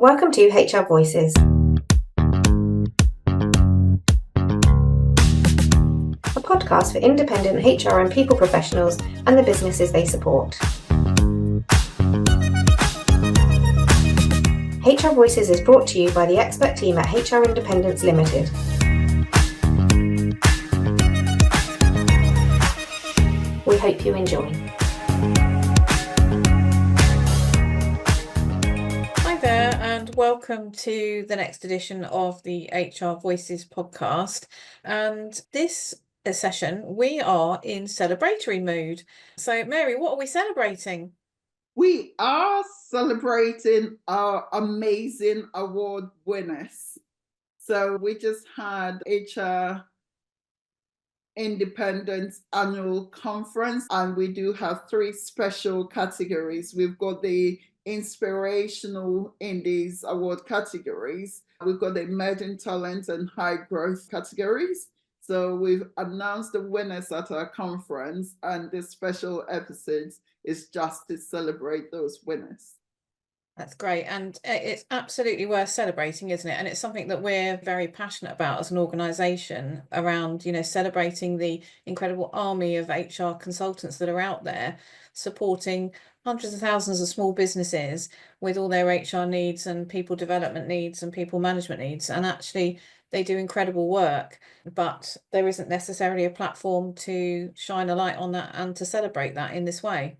Welcome to HR Voices, a podcast for independent HR and people professionals and the businesses they support. HR Voices is brought to you by the expert team at HR Independence Limited. We hope you enjoy. And welcome to the next edition of the HR Voices podcast. And this session, we are in celebratory mood. So, Mary, what are we celebrating? We are celebrating our amazing award winners. So we just had HR Independence Annual Conference, and we do have three special categories. We've got the Inspirational Indies Award categories. We've got the Emerging Talent and High Growth categories. So we've announced the winners at our conference, and this special episode is just to celebrate those winners. That's great. And it's absolutely worth celebrating, isn't it? And it's something that we're very passionate about as an organisation around, celebrating the incredible army of HR consultants that are out there supporting hundreds of thousands of small businesses with all their HR needs and people development needs and people management needs. And actually, they do incredible work, but there isn't necessarily a platform to shine a light on that and to celebrate that in this way.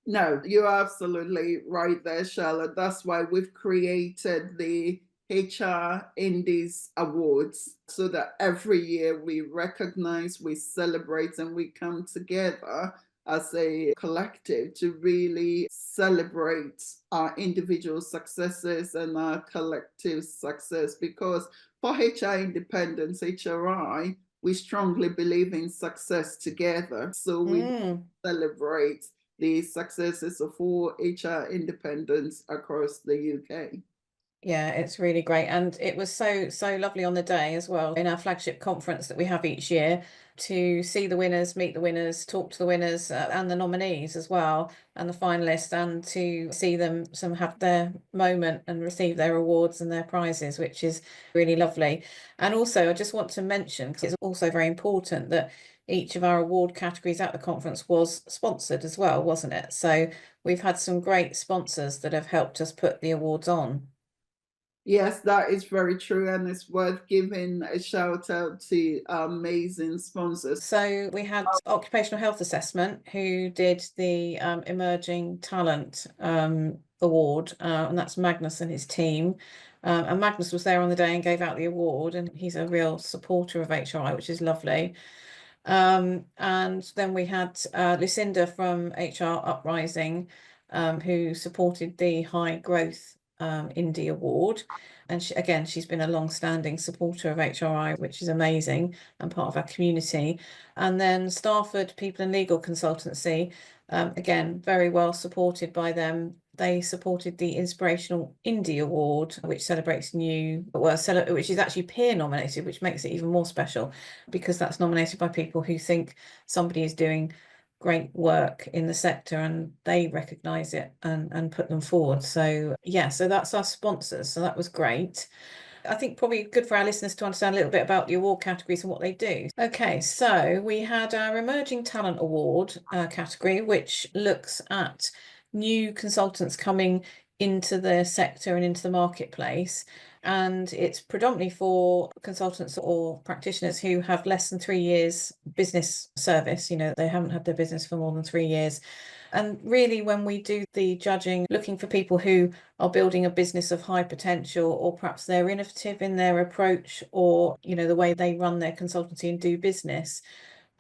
No, you're absolutely right there, Charlotte. That's why we've created the HR Indies Awards, so that every year we recognize, we celebrate, and we come together as a collective to really celebrate our individual successes and our collective success. Because for HR Independence, HRI, we strongly believe in success together. So we celebrate the successes of all HR independents across the UK. Yeah, it's really great. And it was so lovely on the day as well in our flagship conference that we have each year to see the winners, meet the winners, talk to the winners and the nominees as well, and the finalists, and to see them have their moment and receive their awards and their prizes, which is really lovely. And also, I just want to mention, because it's also very important, that each of our award categories at the conference was sponsored as well, wasn't it? So we've had some great sponsors that have helped us put the awards on. Yes, that is very true, and it's worth giving a shout out to amazing sponsors. So we had Occupational Health Assessment, who did the Emerging Talent Award, and that's Magnus and his team. And Magnus was there on the day and gave out the award, and he's a real supporter of HRI, which is lovely. And then we had Lucinda from HR Uprising, who supported the High Growth Indie Award. And she's been a long-standing supporter of HRI, which is amazing and part of our community. And then Stafford People and Legal Consultancy, again, very well supported by them. They supported the Inspirational Indie Award, which celebrates which is actually peer nominated, which makes it even more special because that's nominated by people who think somebody is doing great work in the sector and they recognise it and put them forward. So yeah, so that's our sponsors. So that was great. I think probably good for our listeners to understand a little bit about the award categories and what they do. Okay, so we had our Emerging Talent Award category, which looks at new consultants coming into the sector and into the marketplace. And it's predominantly for consultants or practitioners who have less than 3 years business service. They haven't had their business for more than 3 years. And really, when we do the judging, looking for people who are building a business of high potential, or perhaps they're innovative in their approach, or, the way they run their consultancy and do business,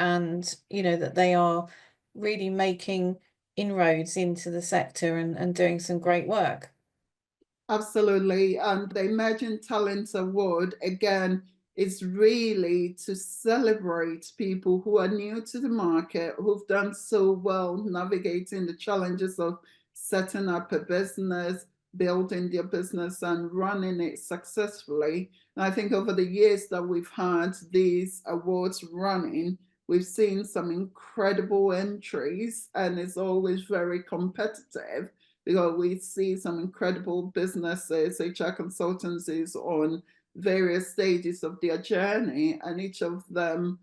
and, that they are really making inroads into the sector and doing some great work. Absolutely. And the Emerging Talent Award, again, is really to celebrate people who are new to the market, who've done so well navigating the challenges of setting up a business, building their business and running it successfully. And I think over the years that we've had these awards running, we've seen some incredible entries, and it's always very competitive. because we see some incredible businesses, HR consultancies on various stages of their journey, and each of them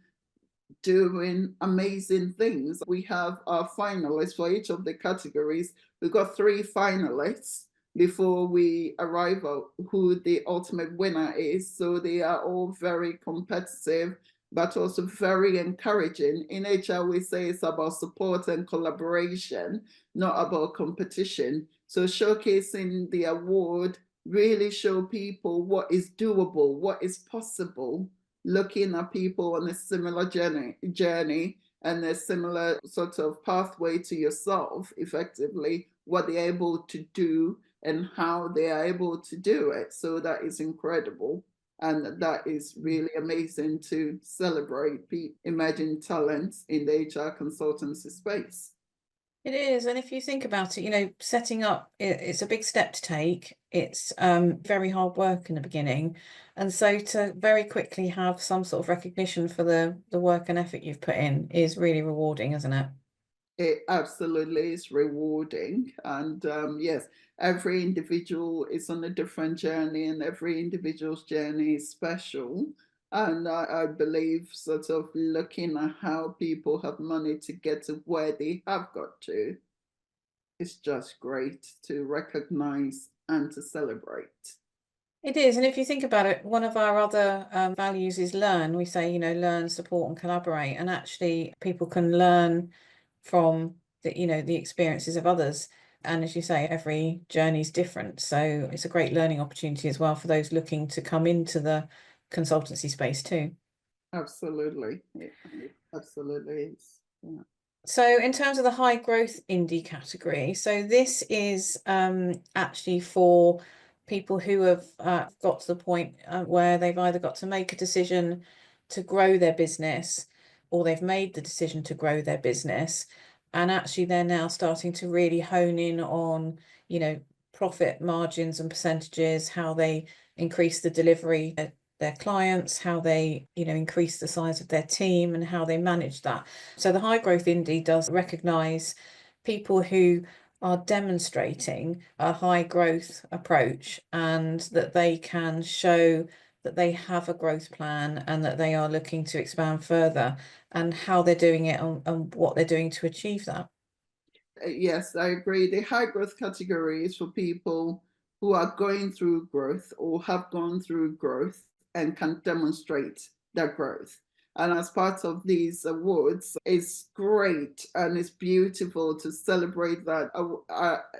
doing amazing things. We have our finalists for each of the categories. We've got 3 finalists before we arrive at who the ultimate winner is. So they are all very competitive, but also very encouraging. In HR, we say it's about support and collaboration, not about competition. So showcasing the award really show people what is doable, what is possible, looking at people on a similar journey and a similar sort of pathway to yourself, effectively, what they're able to do and how they are able to do it. So that is incredible. And that is really amazing to celebrate emerging talents in the HR consultancy space. It is, and if you think about it, setting up, it's a big step to take. It's very hard work in the beginning, and so to very quickly have some sort of recognition for the work and effort you've put in is really rewarding, isn't it? It absolutely is rewarding, and yes, every individual is on a different journey, and every individual's journey is special. And I believe sort of looking at how people have managed to get to where they have got to, it's just great to recognize and to celebrate. It is, and if you think about it, one of our other values is learn. We say, learn, support, and collaborate, and actually people can learn from the experiences of others. And as you say, every journey is different, so it's a great learning opportunity as well for those looking to come into the consultancy space too. Absolutely, it absolutely is. Yeah. So in terms of the high growth indie category, so this is actually for people who have got to the point where they've either got to make a decision to grow their business, or they've made the decision to grow their business, and actually they're now starting to really hone in on, profit margins and percentages, how they increase the delivery of their clients, how they, increase the size of their team, and how they manage that. So the high growth indie does recognize people who are demonstrating a high growth approach, and that they can show that they have a growth plan and that they are looking to expand further, and how they're doing it and what they're doing to achieve that. Yes, I agree. The high growth category is for people who are going through growth or have gone through growth and can demonstrate their growth. And as part of these awards, it's great and it's beautiful to celebrate that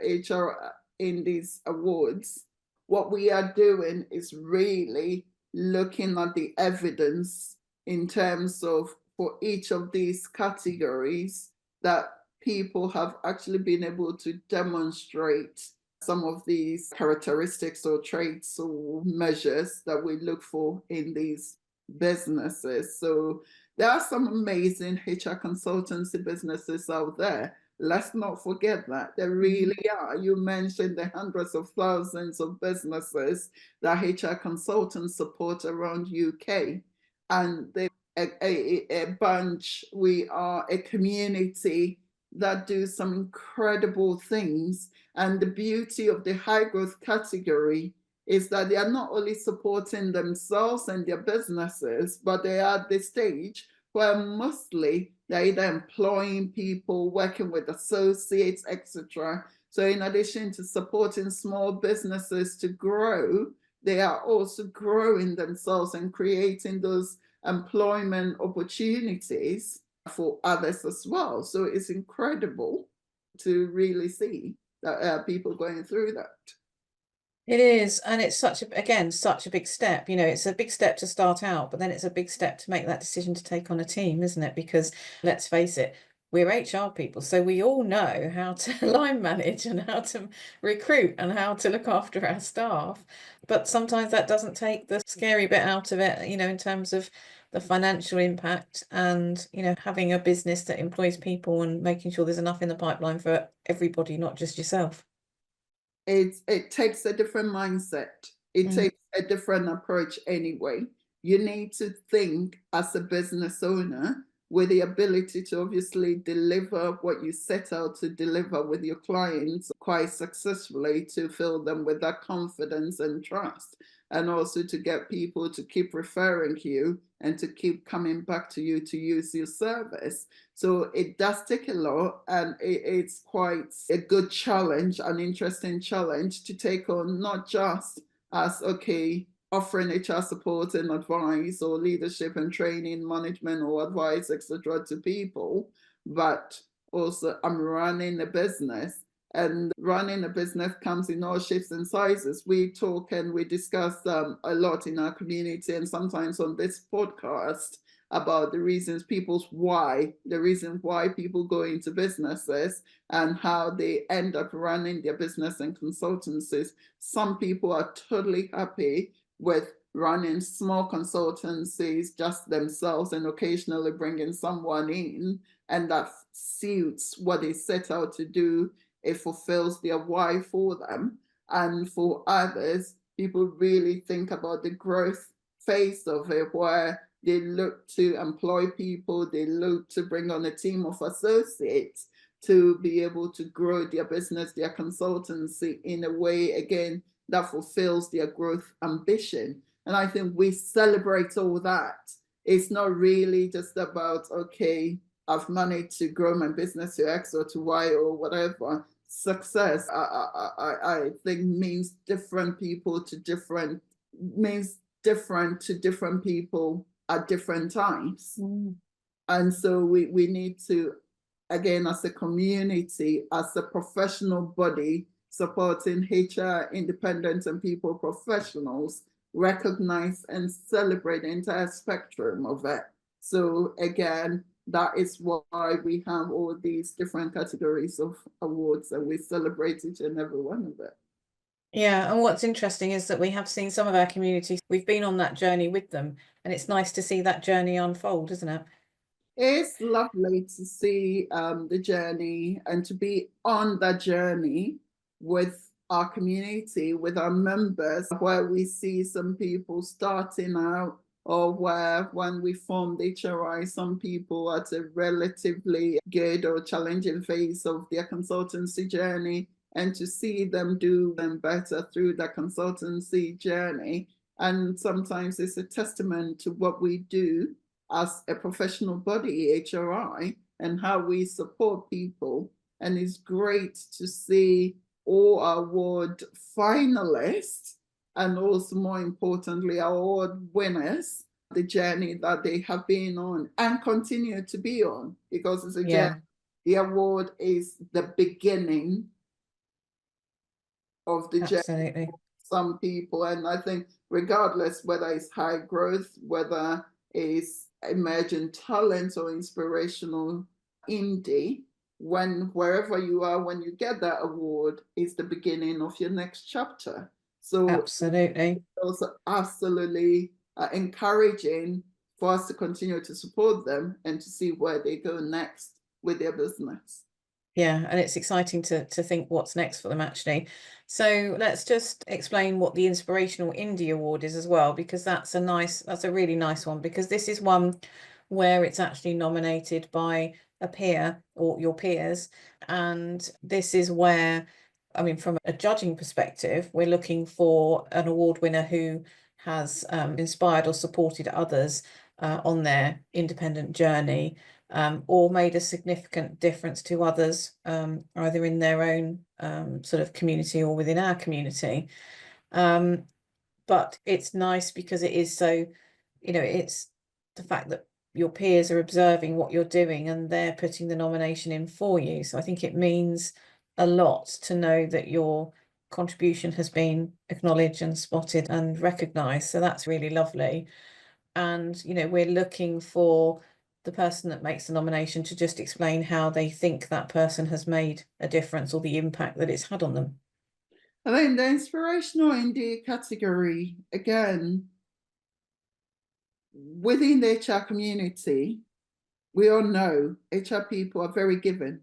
HR in these awards. What we are doing is really looking at the evidence in terms of, for each of these categories, that people have actually been able to demonstrate some of these characteristics or traits or measures that we look for in these businesses. So there are some amazing HR consultancy businesses out there. Let's not forget that. There really are. You mentioned the hundreds of thousands of businesses that HR consultants support around UK. And they a bunch, we are a community that do some incredible things. And the beauty of the high growth category is that they are not only supporting themselves and their businesses, but they are at the stage where mostly they're either employing people, working with associates, etc. So in addition to supporting small businesses to grow, they are also growing themselves and creating those employment opportunities for others as well. So it's incredible to really see that people going through that. It is, and it's such a big step. It's a big step to start out, but then it's a big step to make that decision to take on a team, isn't it? Because let's face it, we're HR people, so we all know how to line manage and how to recruit and how to look after our staff. But sometimes that doesn't take the scary bit out of it, in terms of the financial impact and, having a business that employs people and making sure there's enough in the pipeline for everybody, not just yourself. It takes a different mindset. It takes a different approach anyway. You need to think as a business owner, with the ability to obviously deliver what you set out to deliver with your clients quite successfully, to fill them with that confidence and trust, and also to get people to keep referring you and to keep coming back to you to use your service. So it does take a lot, and it's quite a good challenge, an interesting challenge to take on, not just as, okay, offering HR support and advice or leadership and training, management or advice, etc. to people, but also I'm running a business, and running a business comes in all shapes and sizes. We talk and we discuss a lot in our community and sometimes on this podcast about the reasons the reason why people go into businesses and how they end up running their business and consultancies. Some people are totally happy with running small consultancies just themselves and occasionally bringing someone in, and that suits what they set out to do. It fulfills their why for them. And for others, people really think about the growth phase of it, where they look to employ people, they look to bring on a team of associates to be able to grow their business, their consultancy in a way, again, that fulfills their growth ambition. And I think we celebrate all that. It's not really just about, okay, I've managed to grow my business to X or to Y or whatever. Success, I think, means different to different people at different times. And so we need to, again, as a community, as a professional body supporting HR independent and people professionals, recognize and celebrate the entire spectrum of it. So again, that is why we have all these different categories of awards, and we celebrate each and every one of it. Yeah, and what's interesting is that we have seen some of our communities, we've been on that journey with them, and it's nice to see that journey unfold, isn't it? It's lovely to see the journey and to be on that journey with our community, with our members, where we see some people starting out, or where when we formed HRI, some people at a relatively good or challenging phase of their consultancy journey, and to see them do them better through that consultancy journey. And sometimes it's a testament to what we do as a professional body, HRI, and how we support people. And it's great to see all our award finalists, and also more importantly, our award winners, the journey that they have been on and continue to be on, because it's a journey. The award is the beginning of the journey for some people. And I think regardless whether it's high growth, whether it's emerging talent or inspirational indie, wherever you are, when you get that award, is the beginning of your next chapter. So absolutely, also absolutely encouraging for us to continue to support them and to see where they go next with their business. Yeah, and it's exciting to think what's next for them, actually. So let's just explain what the Inspirational Indie Award is as well, because that's a really nice one, because this is one where it's actually nominated by a peer or your peers. And this is where, I mean, from a judging perspective, we're looking for an award winner who has inspired or supported others on their independent journey, or made a significant difference to others, either in their own sort of community or within our community. But it's nice because it is so, it's the fact that your peers are observing what you're doing and they're putting the nomination in for you. So I think it means a lot to know that your contribution has been acknowledged and spotted and recognised. So that's really lovely. And, we're looking for the person that makes the nomination to just explain how they think that person has made a difference or the impact that it's had on them. And then the Inspirational Indie category, again, within the HR community, we all know HR people are very giving,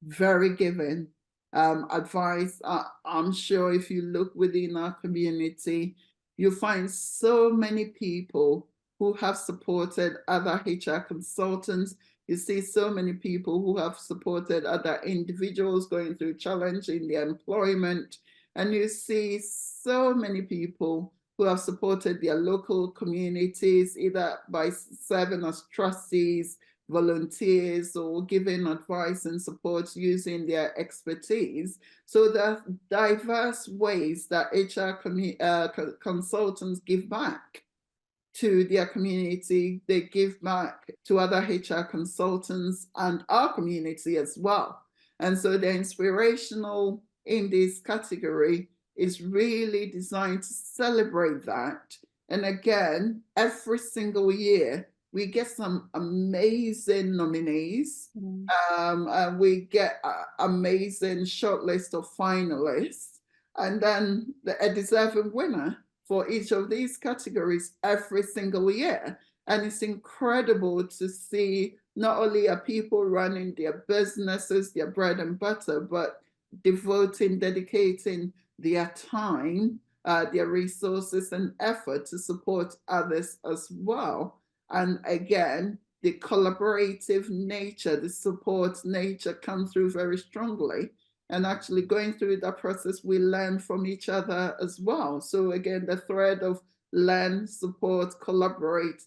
very giving. Advice, I'm sure if you look within our community, you'll find so many people who have supported other HR consultants. You see so many people who have supported other individuals going through challenge in their employment. And you see so many people who have supported their local communities, either by serving as trustees, volunteers, or giving advice and support using their expertise. So there are diverse ways that HR consultants give back to their community. They give back to other HR consultants and our community as well. And so the inspirational in this category is really designed to celebrate that. And again, every single year, we get some amazing nominees. And we get an amazing shortlist of finalists, and then a deserving winner for each of these categories every single year. And it's incredible to see not only are people running their businesses, their bread and butter, but dedicating their time, their resources and effort to support others as well. And again, the collaborative nature, the support nature comes through very strongly. And actually going through that process, we learn from each other as well. So again, the thread of learn, support, collaborate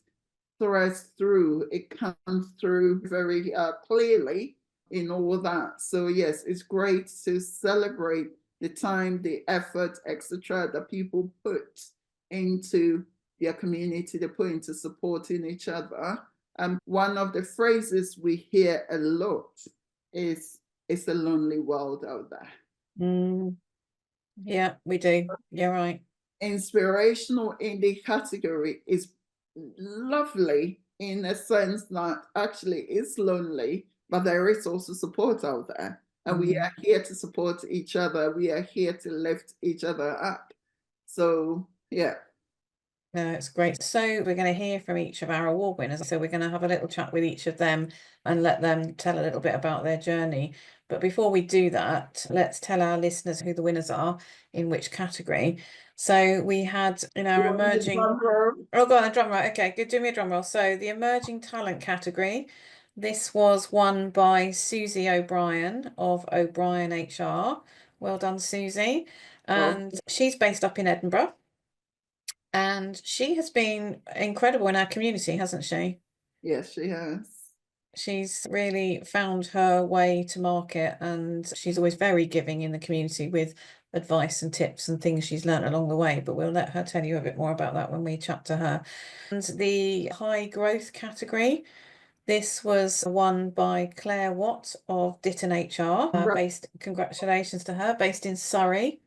threads through, it comes through very clearly in all that. So yes, it's great to celebrate the time, the effort, etc., that people put into their community, they put into supporting each other. One of the phrases we hear a lot is, it's a lonely world out there. Yeah, we do. You're right. Inspirational in the category is lovely in a sense that actually it's lonely, but there is also support out there. And we are here to support each other. We are here to lift each other up. So, yeah. No, it's great. So we're going to hear from each of our award winners. So we're going to have a little chat with each of them and let them tell a little bit about their journey. But before we do that, let's tell our listeners who the winners are in which category. So we had in our emerging... Oh, go on, a drum roll. Okay, good. Do me a drum roll. So the emerging talent category, this was won by Susi O'Brien of O'Brien HR. Well done, Susi. And she's based up in Edinburgh. And she has been incredible in our community, hasn't she? Yes, she has. She's really found her way to market, and she's always very giving in the community with advice and tips and things she's learnt along the way. But we'll let her tell you a bit more about that when we chat to her. And the high growth category, this was won by Claire Watt of Ditton HR, congratulations to her, based in Surrey.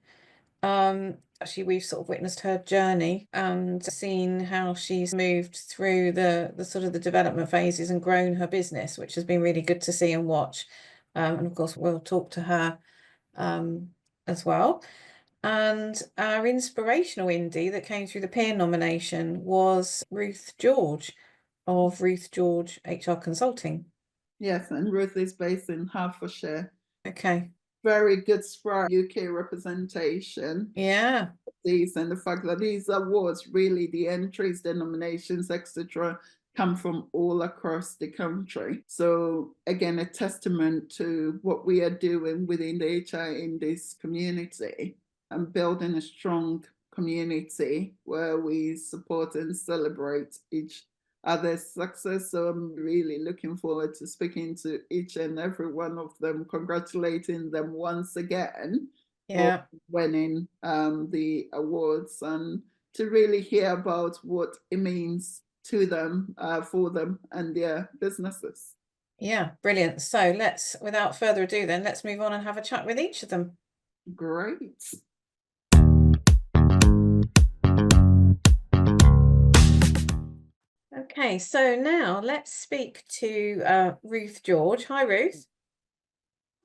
Actually, we've sort of witnessed her journey and seen how she's moved through the sort of the development phases and grown her business, which has been really good to see and watch. And of course, we'll talk to her as well. And our inspirational indie that came through the peer nomination was Ruth George of Ruth George HR Consulting. Yes, and Ruth is based in Hertfordshire. Okay. Very good spread UK representation. Yeah. And the fact that these awards, really the entries, the nominations, etc., come from all across the country. So again, a testament to what we are doing within the HR in this community and building a strong community where we support and celebrate each other's success. So I'm really looking forward to speaking to each and every one of them, congratulating them once again for winning the awards, and to really hear about what it means to them, for them and their businesses. Yeah, brilliant. So let's, without further ado then, let's move on and have a chat with each of them. Great. Okay, so now let's speak to Ruth George. Hi, Ruth.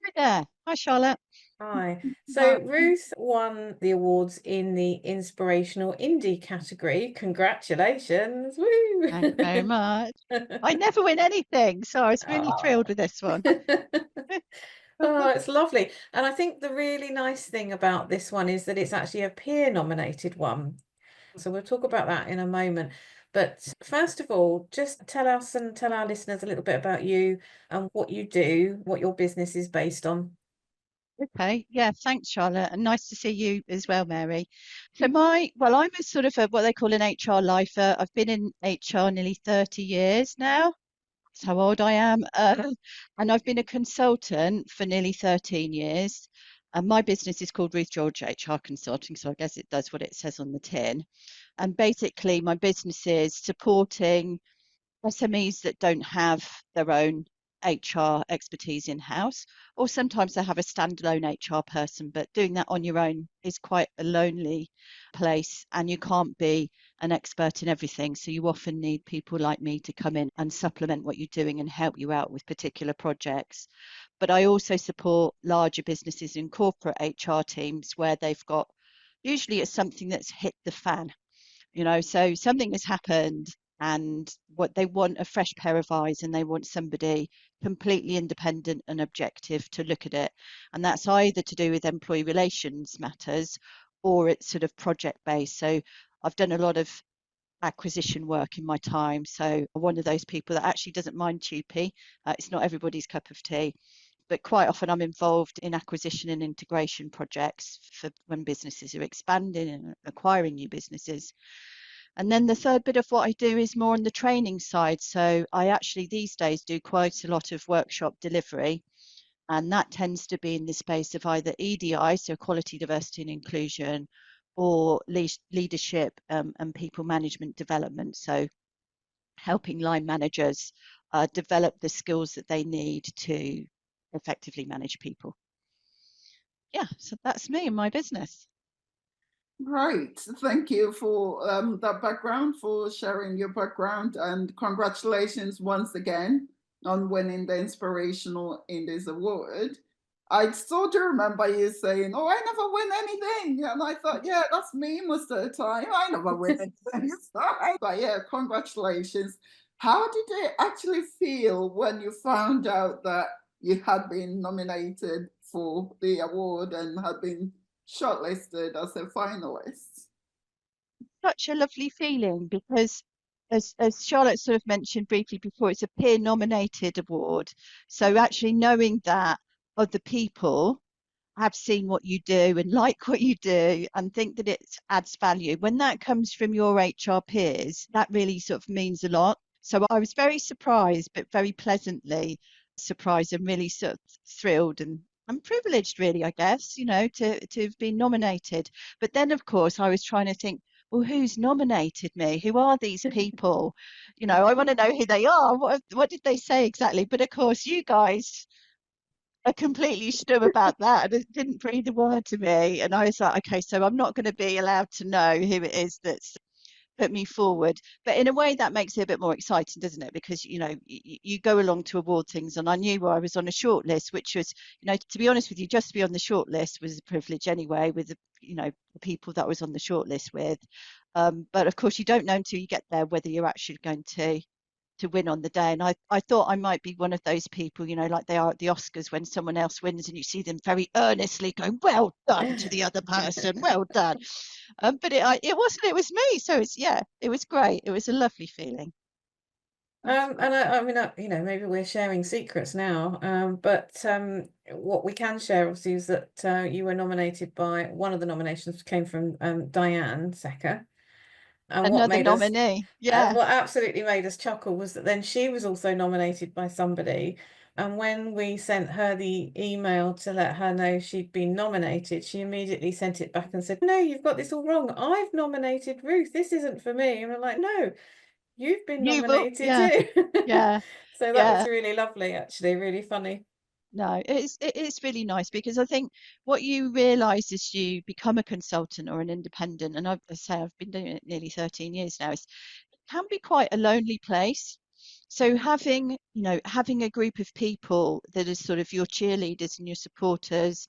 Hi there. Hi, Charlotte. Hi. So Ruth won the awards in the Inspirational Indie category. Congratulations. Woo! Thank you very much. I never win anything, so I was really thrilled with this one. Oh, it's lovely. And I think the really nice thing about this one is that it's actually a peer nominated one. So we'll talk about that in a moment. But first of all, just tell us and tell our listeners a little bit about you and what you do, what your business is based on. Okay, yeah, thanks, Charlotte, and nice to see you as well, Mary. So I'm a sort of what they call an HR lifer. I've been in HR nearly 30 years now. That's how old I am. And I've been a consultant for nearly 13 years. And my business is called Ruth George HR Consulting, so I guess it does what it says on the tin. And basically, my business is supporting SMEs that don't have their own HR expertise in-house, or sometimes they have a standalone HR person, but doing that on your own is quite a lonely place, and you can't be an expert in everything. So you often need people like me to come in and supplement what you're doing and help you out with particular projects. But I also support larger businesses and corporate HR teams where they've got, usually it's something that's hit the fan, so something has happened and what they want a fresh pair of eyes, and they want somebody completely independent and objective to look at it. And that's either to do with employee relations matters or it's sort of project based. So I've done a lot of acquisition work in my time. So I'm one of those people that actually doesn't mind TUPE. It's not everybody's cup of tea, but quite often I'm involved in acquisition and integration projects for when businesses are expanding and acquiring new businesses. And then the third bit of what I do is more on the training side. So I actually these days do quite a lot of workshop delivery, and that tends to be in the space of either EDI, so equality, diversity and inclusion, or leadership and people management development. So helping line managers develop the skills that they need to effectively manage people. Yeah, so that's me and my business. Right. Thank you for that background, for sharing your background, and congratulations once again on winning the Inspirational Indies Award. I sort of remember you saying, "Oh, I never win anything," and I thought, "Yeah, that's me most of the time. I never win anything." But yeah, congratulations. How did it actually feel when you found out that you had been nominated for the award and had been shortlisted as a finalist? Such a lovely feeling because as Charlotte sort of mentioned briefly before, it's a peer nominated award. So actually knowing that other people have seen what you do and like what you do and think that it adds value, when that comes from your HR peers, that really sort of means a lot. So I was very surprised, but very pleasantly surprised and really sort of thrilled and privileged, really, I guess, to have been nominated. But then, of course, I was trying to think, well, who's nominated me? Who are these people? I want to know who they are. What did they say exactly? But of course, you guys are completely stum about that and it didn't breathe a word to me. And I was like, okay, so I'm not going to be allowed to know who it is that's put me forward. But in a way, that makes it a bit more exciting, doesn't it? Because, you go along to award things, and I knew I was on a short list, which was, to be honest with you, just to be on the short list was a privilege anyway, with the people that I was on the short list with. But of course, you don't know until you get there whether you're actually going to win on the day. And I thought I might be one of those people, like they are at the Oscars when someone else wins and you see them very earnestly going, well done to the other person, well done. But it wasn't, it was me. So it was great. It was a lovely feeling. And I mean, maybe we're sharing secrets now, but what we can share obviously is that you were nominated by, one of the nominations came from Diane Secker. And Another nominee. Yeah. what absolutely made us chuckle was that then she was also nominated by somebody. And when we sent her the email to let her know she'd been nominated, she immediately sent it back and said, "No, you've got this all wrong. I've nominated Ruth. This isn't for me." And we're like, "No, you've been nominated Yeah. too." Yeah. So that was really lovely, actually, really funny. No, it's really nice because I think what you realise as you become a consultant or an independent, and I say I've been doing it nearly 13 years now, it can be quite a lonely place. So having a group of people that are sort of your cheerleaders and your supporters,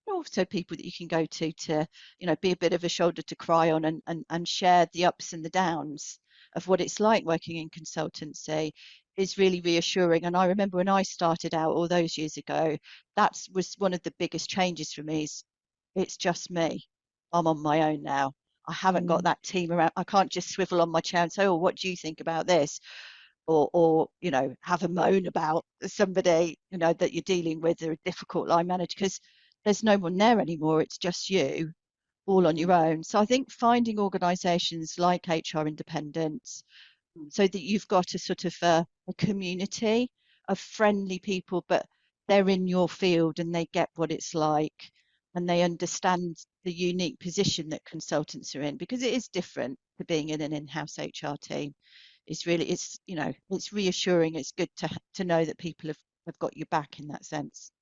and also people that you can go to, be a bit of a shoulder to cry on and share the ups and the downs of what it's like working in consultancy is really reassuring. And I remember when I started out all those years ago, that was one of the biggest changes for me is it's just me. I'm on my own now. I haven't got that team around. I can't just swivel on my chair and say, oh, what do you think about this? Or have a moan about somebody, that you're dealing with, or a difficult line manager, because there's no one there anymore. It's just you all on your own. So I think finding organisations like HR Independence, so that you've got a sort of a community of friendly people, but they're in your field and they get what it's like, and they understand the unique position that consultants are in, because it is different to being in an in-house HR team. It's reassuring. It's good to know that people have got your back in that sense.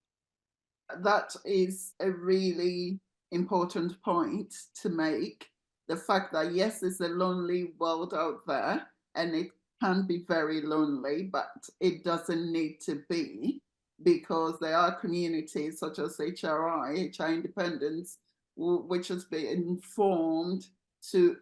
That is a really important point to make. The fact that, yes, it's a lonely world out there, and it can be very lonely, but it doesn't need to be, because there are communities such as HRI, HR Independence, which has been formed to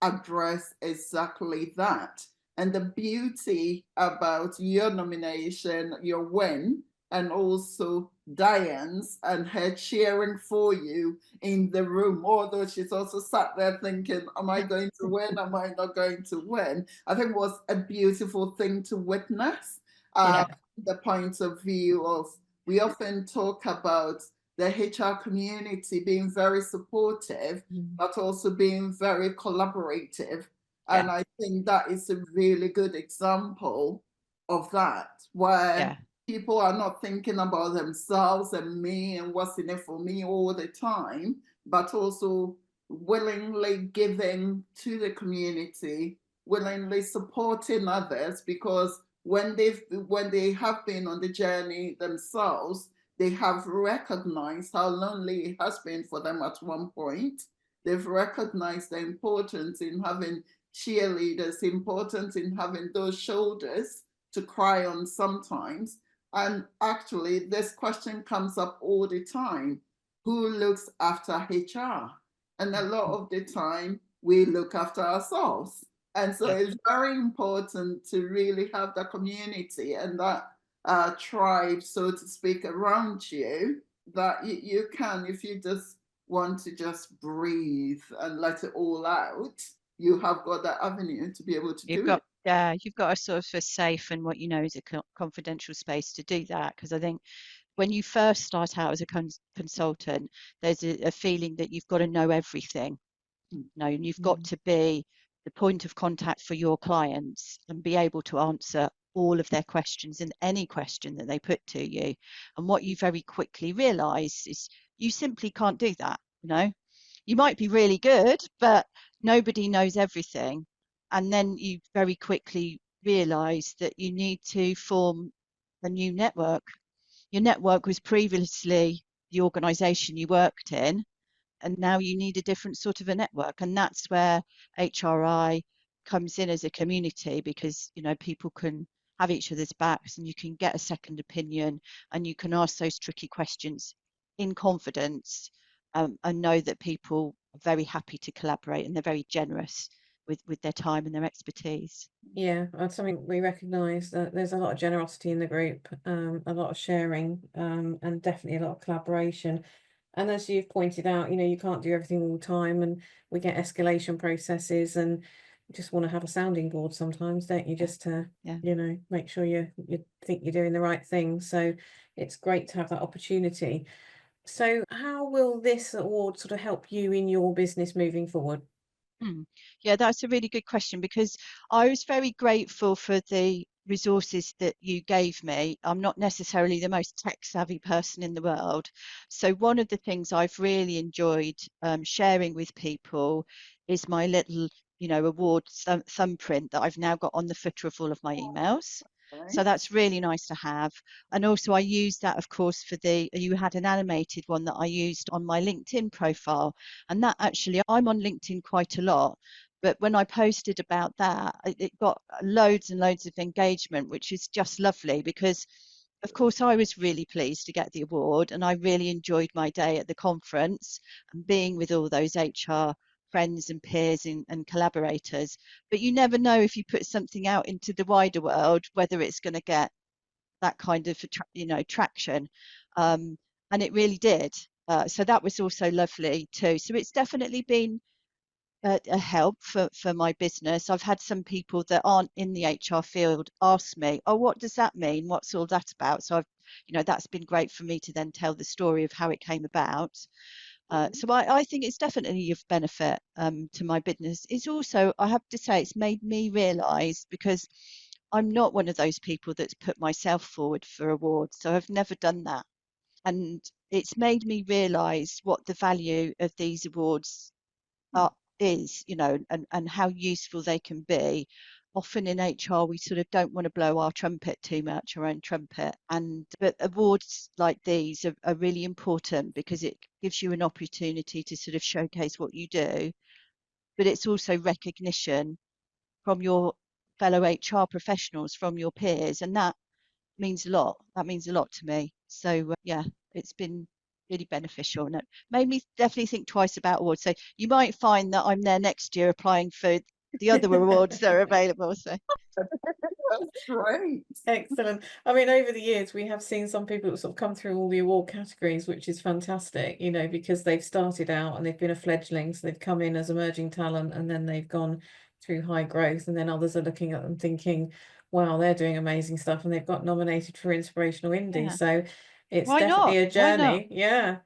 address exactly that. And the beauty about your nomination, your win, and also Diane's and her cheering for you in the room, although she's also sat there thinking, am I going to win? Am I not going to win? I think was a beautiful thing to witness. The point of view of, we often talk about the HR community being very supportive, but also being very collaborative. And I think that is a really good example of that, where people are not thinking about themselves and me and what's in it for me all the time, but also willingly giving to the community, willingly supporting others, because when they have been on the journey themselves, they have recognized how lonely it has been for them at one point. They've recognized the importance in having cheerleaders, importance in having those shoulders to cry on sometimes. And actually, this question comes up all the time. Who looks after HR? And a lot of the time, we look after ourselves. And so it's very important to really have that community and that tribe, so to speak, around you, that you can, if you just want to just breathe and let it all out, you have got that avenue to be able to do it. Yeah, you've got a sort of a safe and what is a confidential space to do that. Because I think when you first start out as a consultant, there's a feeling that you've got to know everything. And you've got to be the point of contact for your clients and be able to answer all of their questions and any question that they put to you. And what you very quickly realize is you simply can't do that. You might be really good, but nobody knows everything. And then you very quickly realize that you need to form a new network. Your network was previously the organization you worked in, and now you need a different sort of a network. And that's where HRI comes in as a community, because people can have each other's backs, and you can get a second opinion, and you can ask those tricky questions in confidence, and know that people are very happy to collaborate, and they're very generous with their time and their expertise. Yeah, that's something we recognise, that there's a lot of generosity in the group, a lot of sharing, and definitely a lot of collaboration. And as you've pointed out, you can't do everything all the time, and we get escalation processes, and you just want to have a sounding board sometimes, don't you? Just to, make sure you think you're doing the right thing. So it's great to have that opportunity. So how will this award sort of help you in your business moving forward? Yeah, that's a really good question, because I was very grateful for the resources that you gave me. I'm not necessarily the most tech savvy person in the world. So one of the things I've really enjoyed sharing with people is my little, award thumbprint that I've now got on the footer of all of my emails. So that's really nice to have. And also I used that, of course, you had an animated one that I used on my LinkedIn profile. And that actually, I'm on LinkedIn quite a lot. But when I posted about that, it got loads and loads of engagement, which is just lovely, because of course I was really pleased to get the award, and I really enjoyed my day at the conference and being with all those HR friends and peers and collaborators. But you never know, if you put something out into the wider world, whether it's going to get that kind of traction, and it really did. So that was also lovely too. So it's definitely been a help for my business. I've had some people that aren't in the HR field ask me, oh, what does that mean? What's all that about? So that's been great for me to then tell the story of how it came about. So I think it's definitely of benefit to my business. It's also, I have to say, it's made me realise, because I'm not one of those people that's put myself forward for awards. So I've never done that. And it's made me realise what the value of these awards is, and how useful they can be. Often in HR, we sort of don't want to blow our trumpet too much, our own trumpet. But awards like these are really important, because it gives you an opportunity to sort of showcase what you do. But it's also recognition from your fellow HR professionals, from your peers, and that means a lot. That means a lot to me. So yeah, it's been really beneficial, and it made me definitely think twice about awards. So you might find that I'm there next year applying for the other awards that are available. So That's great. Excellent. I mean, over the years, we have seen some people that sort of come through all the award categories, which is fantastic, because they've started out and they've been a fledgling. So they've come in as emerging talent, and then they've gone through high growth. And then others are looking at them thinking, wow, they're doing amazing stuff. And they've got nominated for Inspirational Indie. yeah, So it's why not? definitely a Why not? journey. Yeah.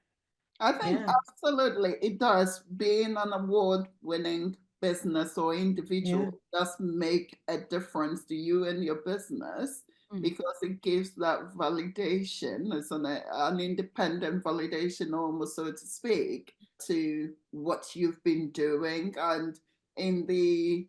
I think Yeah. absolutely it does. Being an award-winning business or Yeah. individual does make a difference to you and your business, because it gives that validation, isn't it? An independent validation, almost, so to speak, to what you've been doing. And in the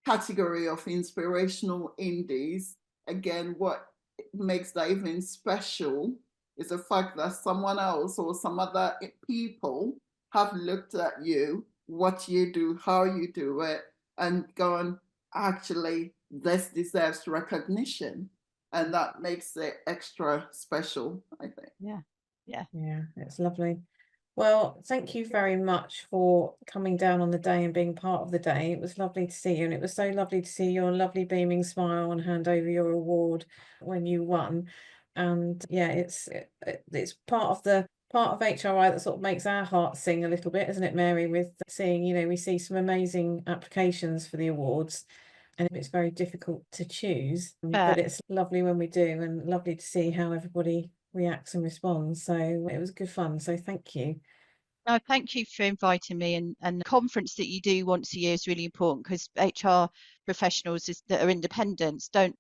category of inspirational indies, again, what makes that even special is the fact that someone else or some other people have looked at you, what you do, how you do it, and gone, actually, this deserves recognition. And that makes it extra special, I think. Yeah. Yeah, it's lovely. Well, thank you very much for coming down on the day and being part of the day. It was lovely to see you, and it was so lovely to see your lovely beaming smile and hand over your award when you won. And yeah, it's part of HRI that sort of makes our hearts sing a little bit, isn't it, Mary? With seeing, we see some amazing applications for the awards, and it's very difficult to choose, but it's lovely when we do, and lovely to see how everybody reacts and responds. So it was good fun. So thank you. No, thank you for inviting me, and the conference that you do once a year is really important, because HR professionals that are independents don't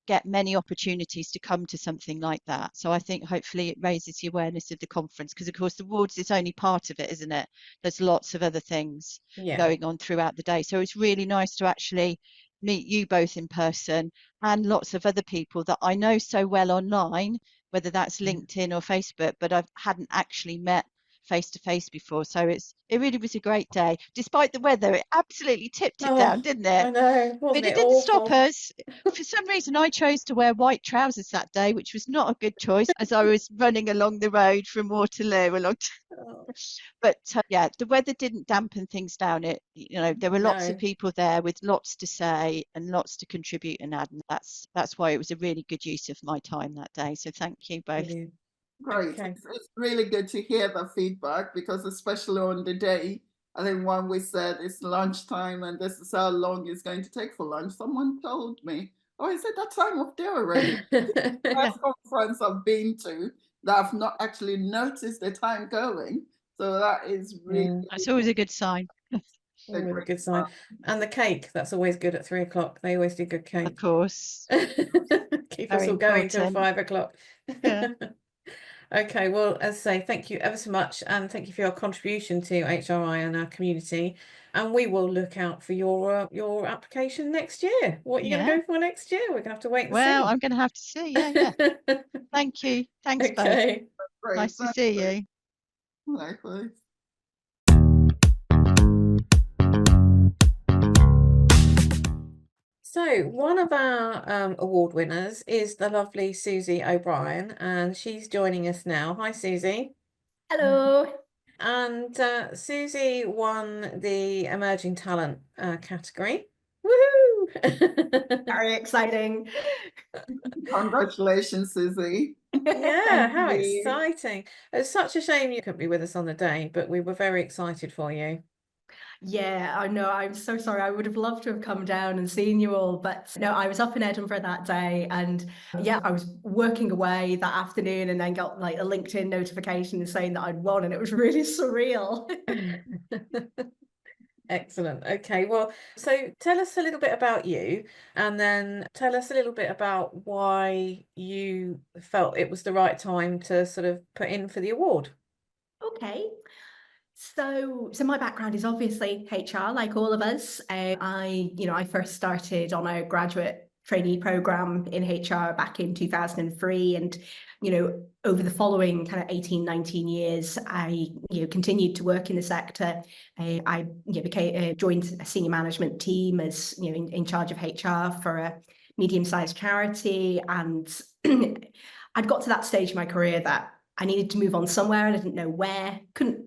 get many opportunities to come to something like that. So I think hopefully it raises the awareness of the conference, because of course the awards is only part of it, isn't it? There's lots of other things going on throughout the day. So it's really nice to actually meet you both in person, and lots of other people that I know so well online, whether that's LinkedIn or Facebook, but I hadn't actually met face to face before. So it really was a great day, despite the weather. It absolutely tipped it down, didn't it? I know, wasn't But it it didn't stop awful? us. For some reason, I chose to wear white trousers that day, which was not a good choice, as I was running along the road from Waterloo But yeah, the weather didn't dampen things down. There were lots of people there with lots to say and lots to contribute and add, and that's why it was a really good use of my time that day. So thank you both. Brilliant. Great. Okay. It's really good to hear the feedback, because especially on the day, I think when we said it's lunchtime and this is how long it's going to take for lunch, someone told me, oh, is it that time of day already? First conference I've been to that I've not actually noticed the time going. So that is really That's always a good sign. Always a good sign. And the cake, that's always good at 3 o'clock. They always do good cake. Of course. Keep Very us all going till important. 5 o'clock. Yeah. Okay, well, as I say, thank you ever so much, and thank you for your contribution to HRI and our community. And we will look out for your application next year. What are you going to go for next year? We're going to have to wait and Well, see. I'm going to have to see. Yeah. Thank you. Thanks, both. Okay. great. Nice to see you. Likewise. So one of our award winners is the lovely Susie O'Brien, and she's joining us now. Hi, Susie. Hello. And Susie won the Emerging Talent category. Woohoo! Very exciting. Congratulations, Susie. Yeah, how Thank you. exciting. It's such a shame you couldn't be with us on the day, but we were very excited for you. Yeah, I know. I'm so sorry. I would have loved to have come down and seen you all, but no, I was up in Edinburgh that day, and yeah, I was working away that afternoon, and then got like a LinkedIn notification saying that I'd won, and it was really surreal. Excellent. Okay, well, so tell us a little bit about you, and then tell us a little bit about why you felt it was the right time to sort of put in for the award. Okay. So my background is obviously HR, like all of us. I first started on a graduate trainee program in HR back in 2003, and over the following kind of 18, 19 years, I continued to work in the sector. I joined a senior management team as in charge of HR for a medium-sized charity, and I'd got to that stage in my career that I needed to move on somewhere and I didn't know where.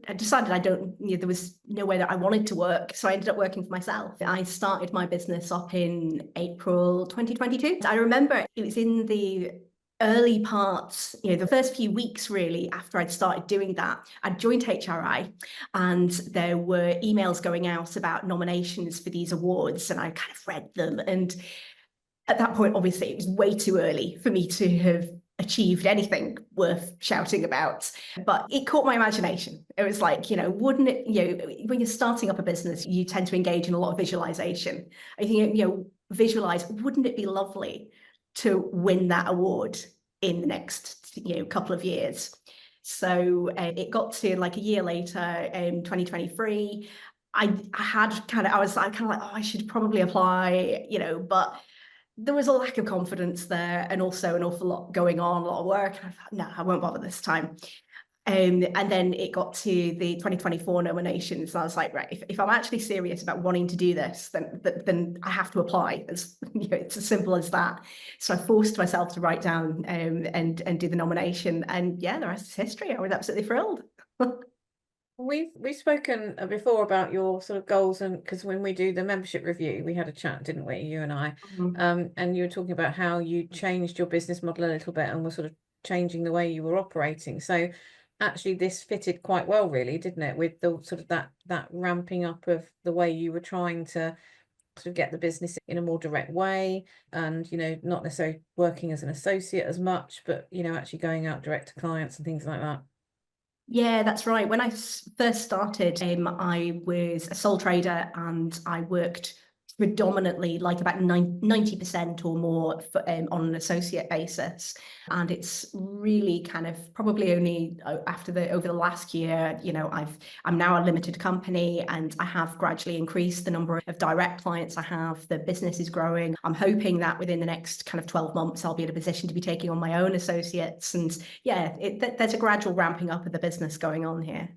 I decided there was nowhere that I wanted to work. So I ended up working for myself. I started my business up in April 2022. I remember it was in the early parts, the first few weeks really after I'd started doing that, I'd joined HRI, and there were emails going out about nominations for these awards, and I kind of read them. And at that point, obviously, it was way too early for me to have achieved anything worth shouting about, but it caught my imagination. It was like, wouldn't it, when you're starting up a business, you tend to engage in a lot of visualization. I think, visualize, wouldn't it be lovely to win that award in the next, couple of years? So it got to like a year later, 2023, I was kind of like, oh, I should probably apply, but there was a lack of confidence there, and also an awful lot going on, a lot of work. And I thought, no, I won't bother this time. And then it got to the 2024 nominations. And I was like, right, if I'm actually serious about wanting to do this, then I have to apply. It's as simple as that. So I forced myself to write down and do the nomination. And yeah, the rest is history. I was absolutely thrilled. We've spoken before about your sort of goals, and because when we do the membership review, we had a chat, didn't we, you and I? And you were talking about how you changed your business model a little bit and were sort of changing the way you were operating. So actually this fitted quite well, really, didn't it, with the sort of that ramping up of the way you were trying to sort of get the business in a more direct way, and not necessarily working as an associate as much, but actually going out direct to clients and things like that. Yeah, that's right. When I first started, I was a sole trader, and I worked predominantly like about 90% or more on an associate basis. And it's really kind of probably only over the last year, I'm now a limited company, and I have gradually increased the number of direct clients I have. The business is growing. I'm hoping that within the next kind of 12 months, I'll be in a position to be taking on my own associates. And yeah, there's a gradual ramping up of the business going on here.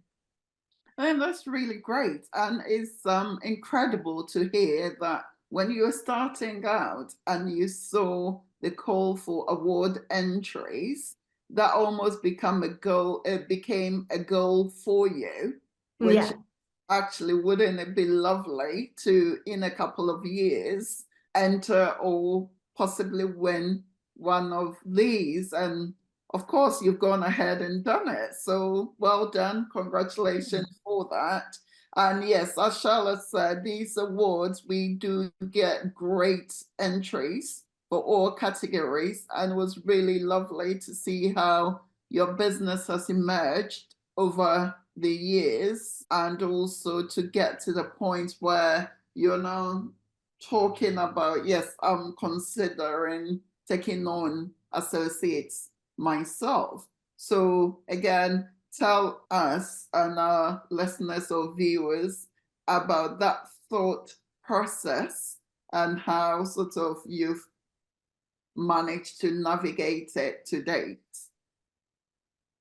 And that's really great. And it's incredible to hear that when you were starting out and you saw the call for award entries, that almost became a goal. It became a goal for you, which Yeah. actually, wouldn't it be lovely to, in a couple of years, enter or possibly win one of these? And of course, you've gone ahead and done it. So well done. Congratulations for that. And yes, as Charlotte said, these awards, we do get great entries for all categories. And it was really lovely to see how your business has emerged over the years, and also to get to the point where you're now talking about, yes, I'm considering taking on associates myself. So again, tell us and our listeners or viewers about that thought process and how sort of you've managed to navigate it to date.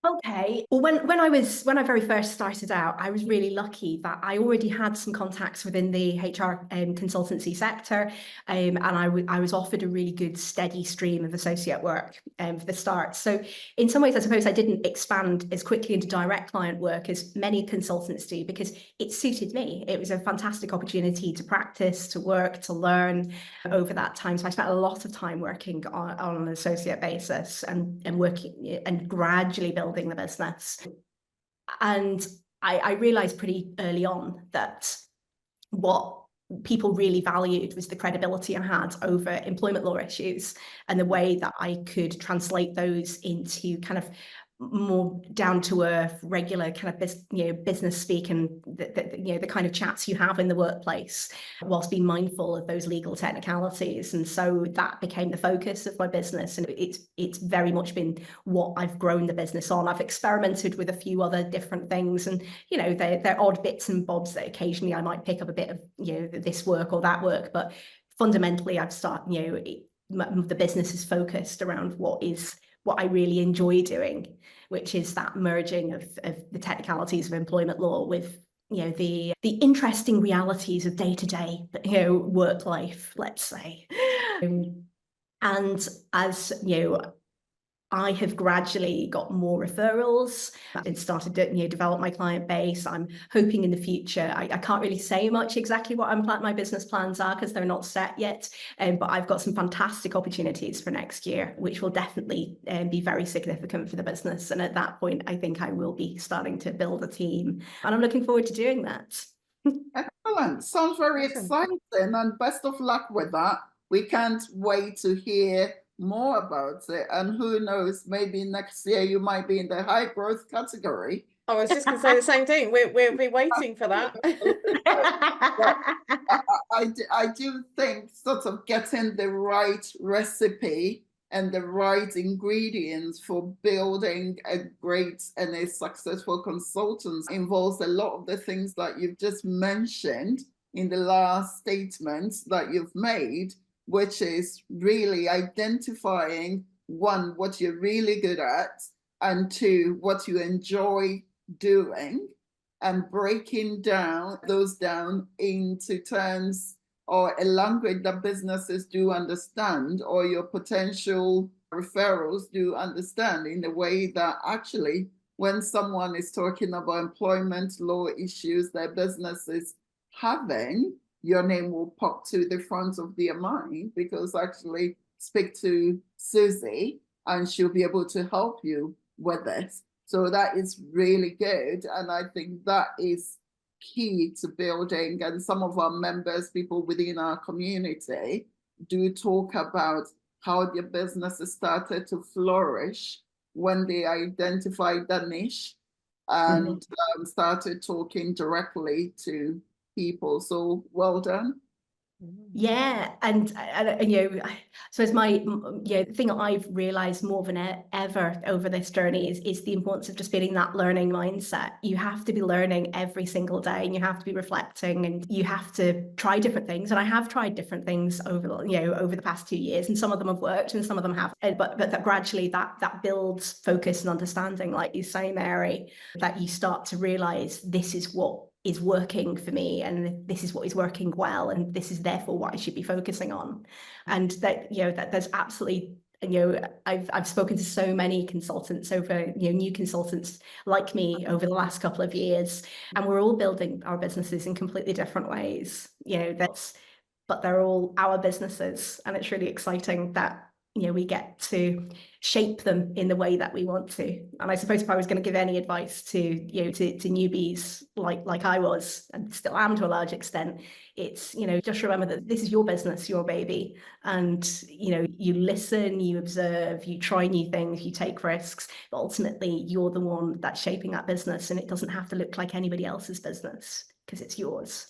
Okay. Well, when I very first started out, I was really lucky that I already had some contacts within the HR consultancy sector, and I was offered a really good steady stream of associate work for the start. So in some ways, I suppose I didn't expand as quickly into direct client work as many consultants do, because it suited me. It was a fantastic opportunity to practice, to work, to learn over that time. So I spent a lot of time working on an associate basis and working and gradually building the business. And I realized pretty early on that what people really valued was the credibility I had over employment law issues, and the way that I could translate those into kind of more down to earth, regular kind of business speak, and the kind of chats you have in the workplace, whilst being mindful of those legal technicalities. And so that became the focus of my business, and it's very much been what I've grown the business on. I've experimented with a few other different things, and they're odd bits and bobs that occasionally I might pick up a bit of this work or that work, but fundamentally I've started the business is focused around what I really enjoy doing, which is that merging of the technicalities of employment law with the interesting realities of day-to-day work life, let's say. And as I have gradually got more referrals and started to develop my client base. I'm hoping in the future, I can't really say much exactly what my business plans are because they're not set yet, but I've got some fantastic opportunities for next year, which will definitely be very significant for the business. And at that point, I think I will be starting to build a team, and I'm looking forward to doing that. Excellent. Sounds very exciting, and best of luck with that. We can't wait to hear more about it, and who knows, maybe next year you might be in the high growth category. I was just going to say the same thing. We'll be waiting for that. I do think sort of getting the right recipe and the right ingredients for building a great and a successful consultant involves a lot of the things that you've just mentioned in the last statements that you've made, which is really identifying, one, what you're really good at, and two, what you enjoy doing, and breaking those down into terms or a language that businesses do understand, or your potential referrals do understand, in a way that actually when someone is talking about employment law issues their business is having, your name will pop to the front of their mind, because actually speak to Susi and she'll be able to help you with it. So that is really good. And I think that is key to building. And some of our members, people within our community, do talk about how their businesses started to flourish when they identified the niche and started talking directly to people. So well done. Yeah, and so as the thing that I've realized more than ever over this journey is the importance of just being that learning mindset. You have to be learning every single day, and you have to be reflecting, and you have to try different things. And I have tried different things over the past 2 years, and some of them have worked and some of them haven't. But that gradually that builds focus and understanding, like you say, Mary, that you start to realize this is what is working for me, and this is what is working well, and this is therefore what I should be focusing on. And that that there's absolutely, I've spoken to so many consultants over, new consultants like me over the last couple of years, and we're all building our businesses in completely different ways, but they're all our businesses, and it's really exciting that we get to shape them in the way that we want to. And I suppose if I was going to give any advice to to newbies like I was and still am to a large extent, it's just remember that this is your business, your baby, and you listen, you observe, you try new things, you take risks, but ultimately you're the one that's shaping that business, and it doesn't have to look like anybody else's business because it's yours.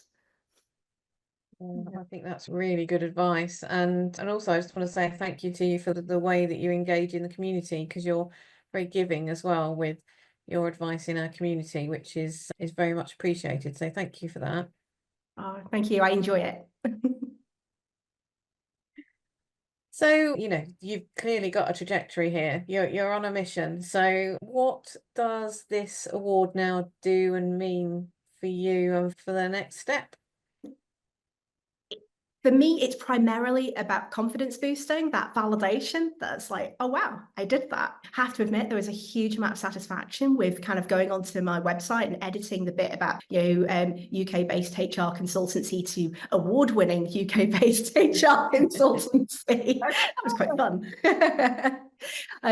I think that's really good advice, and also I just want to say thank you to you for the way that you engage in the community, because you're very giving as well with your advice in our community, which is very much appreciated. So thank you for that. Oh, thank you. I enjoy it. So you've clearly got a trajectory here. You're on a mission. So what does this award now do and mean for you and for the next step? For me, it's primarily about confidence boosting, that validation that's like, oh, wow, I did that. I have to admit, there was a huge amount of satisfaction with kind of going onto my website and editing the bit about, UK-based HR consultancy to award-winning UK-based HR consultancy. That was quite fun.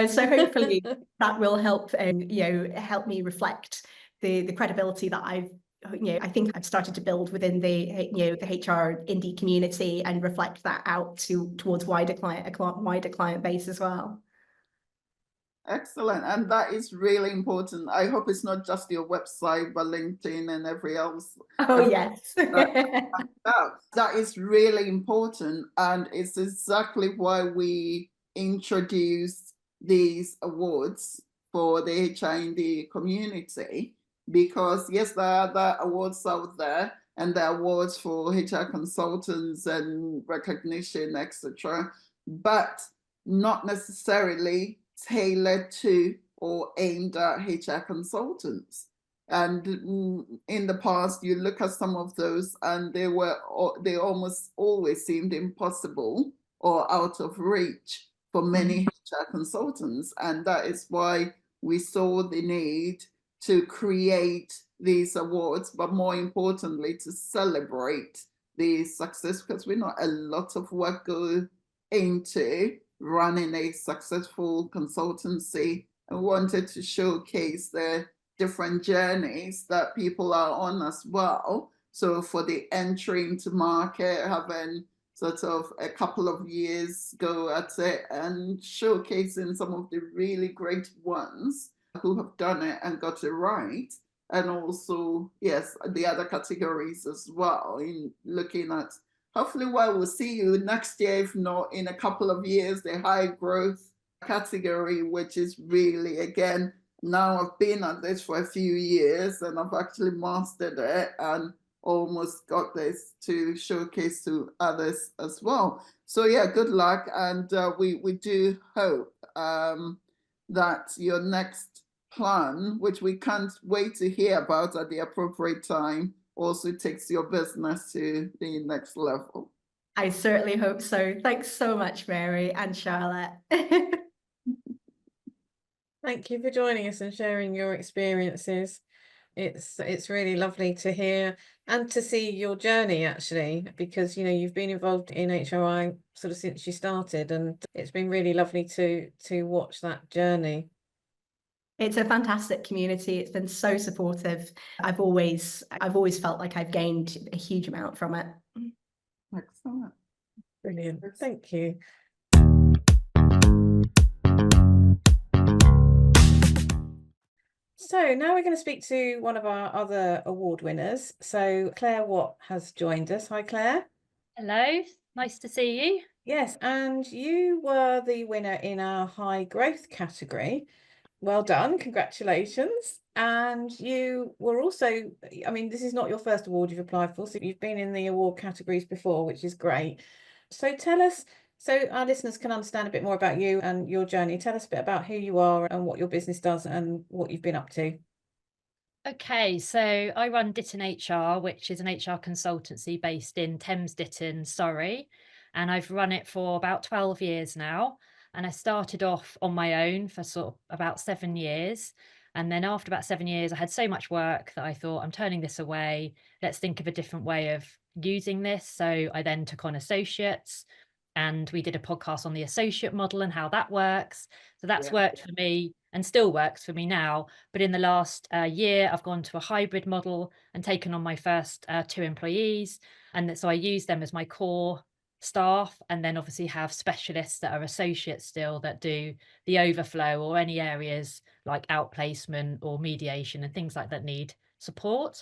So hopefully that will help, help me reflect the credibility that I've I think I've started to build within the HR indie community and reflect that out towards wider client base as well. Excellent. And that is really important. I hope it's not just your website, but LinkedIn and every else. Oh, yes. That is really important. And it's exactly why we introduced these awards for the HR in the community. Because yes, there are other awards out there, and there are awards for HR consultants and recognition, etc. But not necessarily tailored to or aimed at HR consultants. And in the past, you look at some of those and they almost always seemed impossible or out of reach for many HR consultants. And that is why we saw the need to create these awards, but more importantly, to celebrate the success, because we know a lot of work goes into running a successful consultancy, and wanted to showcase the different journeys that people are on as well. So for the entry into market, having sort of a couple of years go at it and showcasing some of the really great ones who have done it and got it right. And also, yes, the other categories as well, in looking at hopefully we'll see you next year, if not in a couple of years, the high growth category, which is really, again, now I've been at this for a few years and I've actually mastered it and almost got this to showcase to others as well. So yeah, good luck. And we do hope that your next plan, which we can't wait to hear about at the appropriate time, also takes your business to the next level. I certainly hope so. Thanks so much, Mary and Charlotte. Thank you for joining us and sharing your experiences. It's really lovely to hear and to see your journey, actually, because you've been involved in HRI sort of since you started, and it's been really lovely to watch that journey. It's a fantastic community. It's been so supportive. I've always felt like I've gained a huge amount from it. Excellent. Brilliant. Thank you. So now we're going to speak to one of our other award winners. So Claire Watt has joined us. Hi, Claire. Hello, nice to see you. Yes, and you were the winner in our high growth category. Well done, congratulations. And you were also, this is not your first award you've applied for, so you've been in the award categories before, which is great. So tell us, so our listeners can understand a bit more about you and your journey. Tell us a bit about who you are and what your business does and what you've been up to. Okay, so I run Ditton HR, which is an HR consultancy based in Thames Ditton, Surrey, and I've run it for about 12 years now. And I started off on my own for sort of about 7 years. And then after about 7 years, I had so much work that I thought, I'm turning this away. Let's think of a different way of using this. So I then took on associates, and we did a podcast on the associate model and how that works. So that's worked for me and still works for me now. But in the last year, I've gone to a hybrid model and taken on my first 2 employees. And so I use them as my core staff, and then obviously have specialists that are associates still that do the overflow or any areas like outplacement or mediation and things like that need support.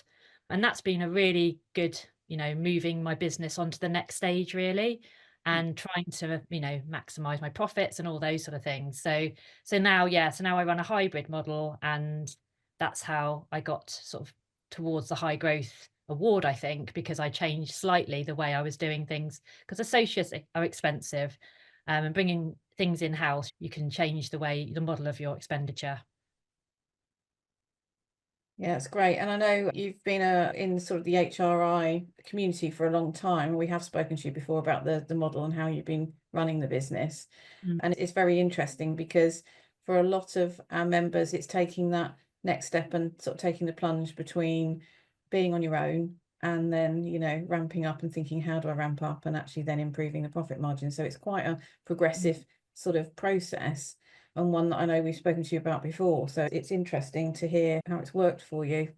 And that's been a really good, moving my business onto the next stage, really, and trying to, maximize my profits and all those sort of things. So now I run a hybrid model, and that's how I got sort of towards the high growth award, I think, because I changed slightly the way I was doing things, because associates are expensive, and bringing things in-house, you can change the model of your expenditure. Yeah, it's great. And I know you've been in sort of the HRI community for a long time. We have spoken to you before about the model and how you've been running the business. And it's very interesting because for a lot of our members, it's taking that next step and sort of taking the plunge between being on your own and then, ramping up and thinking, how do I ramp up, and actually then improving the profit margin. So it's quite a progressive sort of process, and one that I know we've spoken to you about before. So it's interesting to hear how it's worked for you.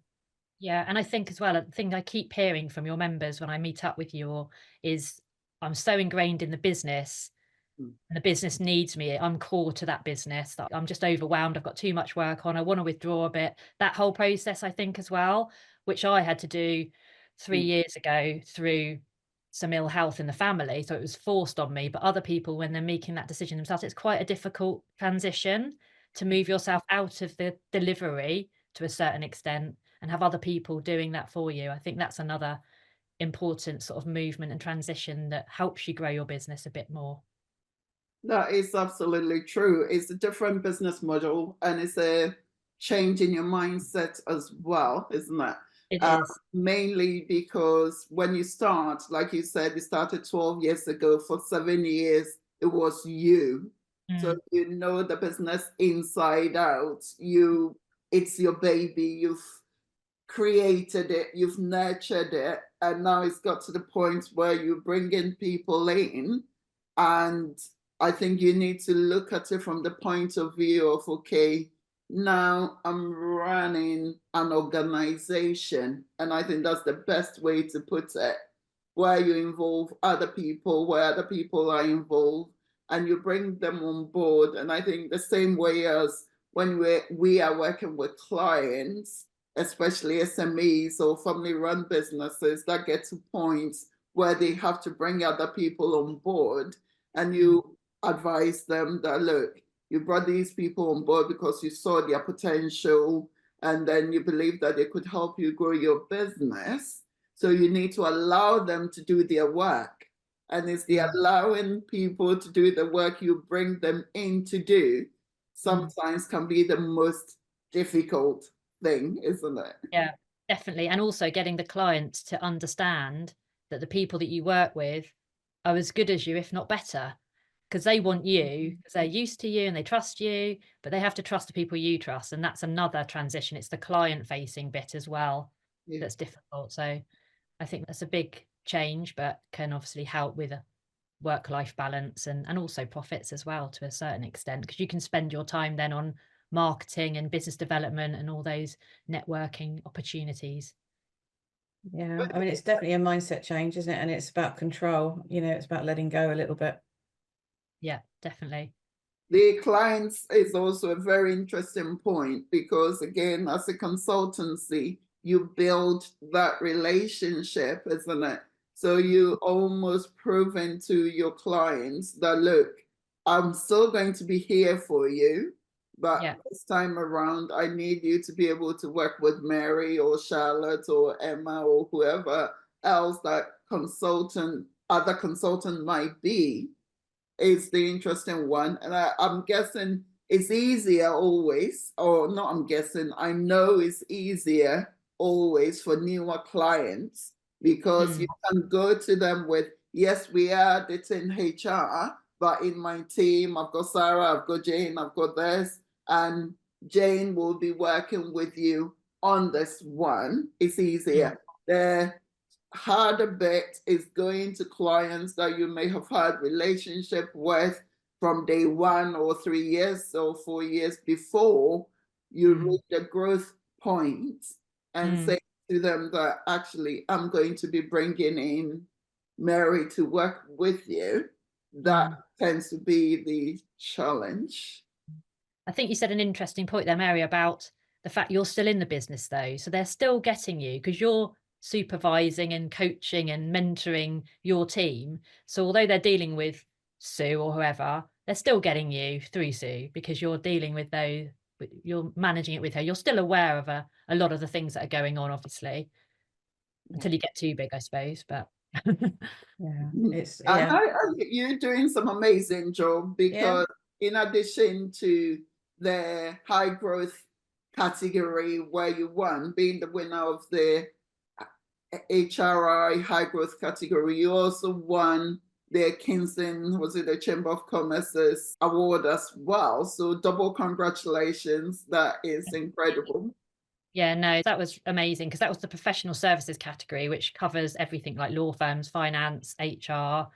Yeah, and I think as well, a thing I keep hearing from your members when I meet up with you all is I'm so ingrained in the business Mm. and the business needs me. I'm core to that business. That I'm just overwhelmed. I've got too much work on. I want to withdraw a bit. That whole process, I think, as well, which I had to do 3 years ago through some ill health in the family. So it was forced on me. But other people, when they're making that decision themselves, it's quite a difficult transition to move yourself out of the delivery to a certain extent and have other people doing that for you. I think that's another important sort of movement and transition that helps you grow your business a bit more. That is absolutely true. It's a different business model and it's a change in your mindset as well, isn't it? It is. Mainly because when you start, like you said, you started 12 years ago. For 7 years, it was you. So you know the business inside out. It's your baby. You've created it, you've nurtured it, and now it's got to the point where you bring in people in. And I think you need to look at it from the point of view of, okay, now I'm running an organization. And I think that's the best way to put it, where you involve other people, where other people are involved, and you bring them on board. And I think the same way as when we are working with clients, especially SMEs or family-run businesses that get to points where they have to bring other people on board, and you advise them that, look, you brought these people on board because you saw their potential, and then you believe that they could help you grow your business. So you need to allow them to do their work. And it's the allowing people to do the work you bring them in to do sometimes can be the most difficult thing, isn't it? Yeah, definitely. And also getting the client to understand that the people that you work with are as good as you, if not better, because they want you, because they're used to you and they trust you, but they have to trust the people you trust. And that's another transition. It's the client facing bit as well that's difficult. So I think that's a big change, but can obviously help with a work-life balance and also profits as well to a certain extent, because you can spend your time then on marketing and business development and all those networking opportunities. Yeah, I mean, it's definitely a mindset change, isn't it? And it's about control, it's about letting go a little bit. Yeah, definitely. The clients is also a very interesting point because, again, as a consultancy, you build that relationship, isn't it? So you almost proven to your clients that, look, I'm still going to be here for you, but this time around, I need you to be able to work with Mary or Charlotte or Emma or whoever else that other consultant might be. Is the interesting one. And I'm guessing it's easier always, or not I'm guessing, I know it's easier always for newer clients because you can go to them with, yes, we are Ditton HR, but in my team, I've got Sarah, I've got Jane, I've got this, and Jane will be working with you on this one. It's easier. The harder bit is going to clients that you may have had relationship with from day 1 or 3 years or 4 years before you reach the growth point and say to them that actually I'm going to be bringing in Mary to work with you. That tends to be the challenge. I think you said an interesting point there, Mary, about the fact you're still in the business though. So they're still getting you because you're supervising and coaching and mentoring your team. So although they're dealing with Sue or whoever, they're still getting you through Sue because you're dealing with those, you're managing it with her. You're still aware of a lot of the things that are going on, obviously, until you get too big, I suppose. But you're doing some amazing job because in addition to the high growth category where you won, being the winner of the HRI high growth category, you also won the Kingston, was it the Chamber of Commerce's award as well. So double congratulations. That is incredible. Yeah, no, that was amazing because that was the professional services category, which covers everything like law firms, finance, HR.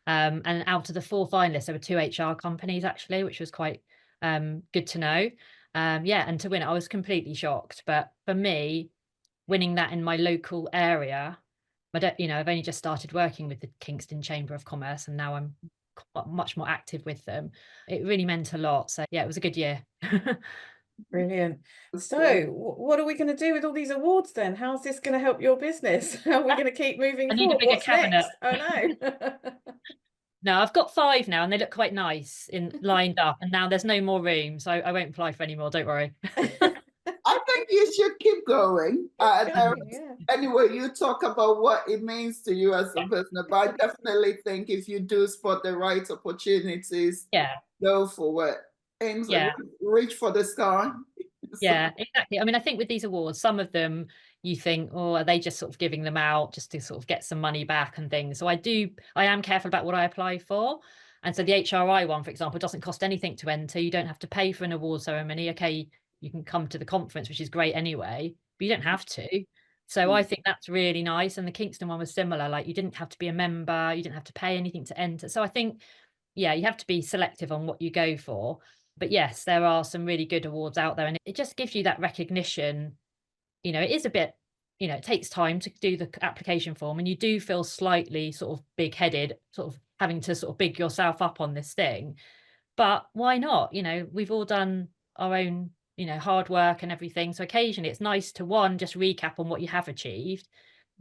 And out of the 4 finalists, there were 2 HR companies actually, which was quite good to know. And to win it, I was completely shocked. But for me, winning that in my local area. But I've only just started working with the Kingston Chamber of Commerce, and now I'm much more active with them. It really meant a lot. So yeah, it was a good year. Brilliant. So what are we going to do with all these awards then? How's this going to help your business? How are we going to keep moving I need a forward? bigger What's cabinet. next? Oh no. No, I've got 5 now, and they look quite nice lined up. And now there's no more room, so I won't apply for any more. Don't worry. I think you should keep going. Yeah. Anyway, you talk about what it means to you as a business, but I definitely think if you do spot the right opportunities, Yeah. go for it. Aim, Yeah. reach for the sky. Yeah, exactly. I mean, I think with these awards, some of them you think, oh, are they just sort of giving them out just to sort of get some money back and things? So I am careful about what I apply for. And so the HRI one, for example, doesn't cost anything to enter. You don't have to pay for an award ceremony. Okay, you can come to the conference, which is great anyway, but you don't have to. So I think that's really nice. And the Kingston one was similar. Like, you didn't have to be a member, you didn't have to pay anything to enter. So I think, yeah, you have to be selective on what you go for. But yes, there are some really good awards out there, and it just gives you that recognition. It is a bit, it takes time to do the application form, and you do feel slightly sort of big-headed, sort of having to sort of big yourself up on this thing. But why not? We've all done our own, hard work and everything. So occasionally it's nice to, 1, just recap on what you have achieved,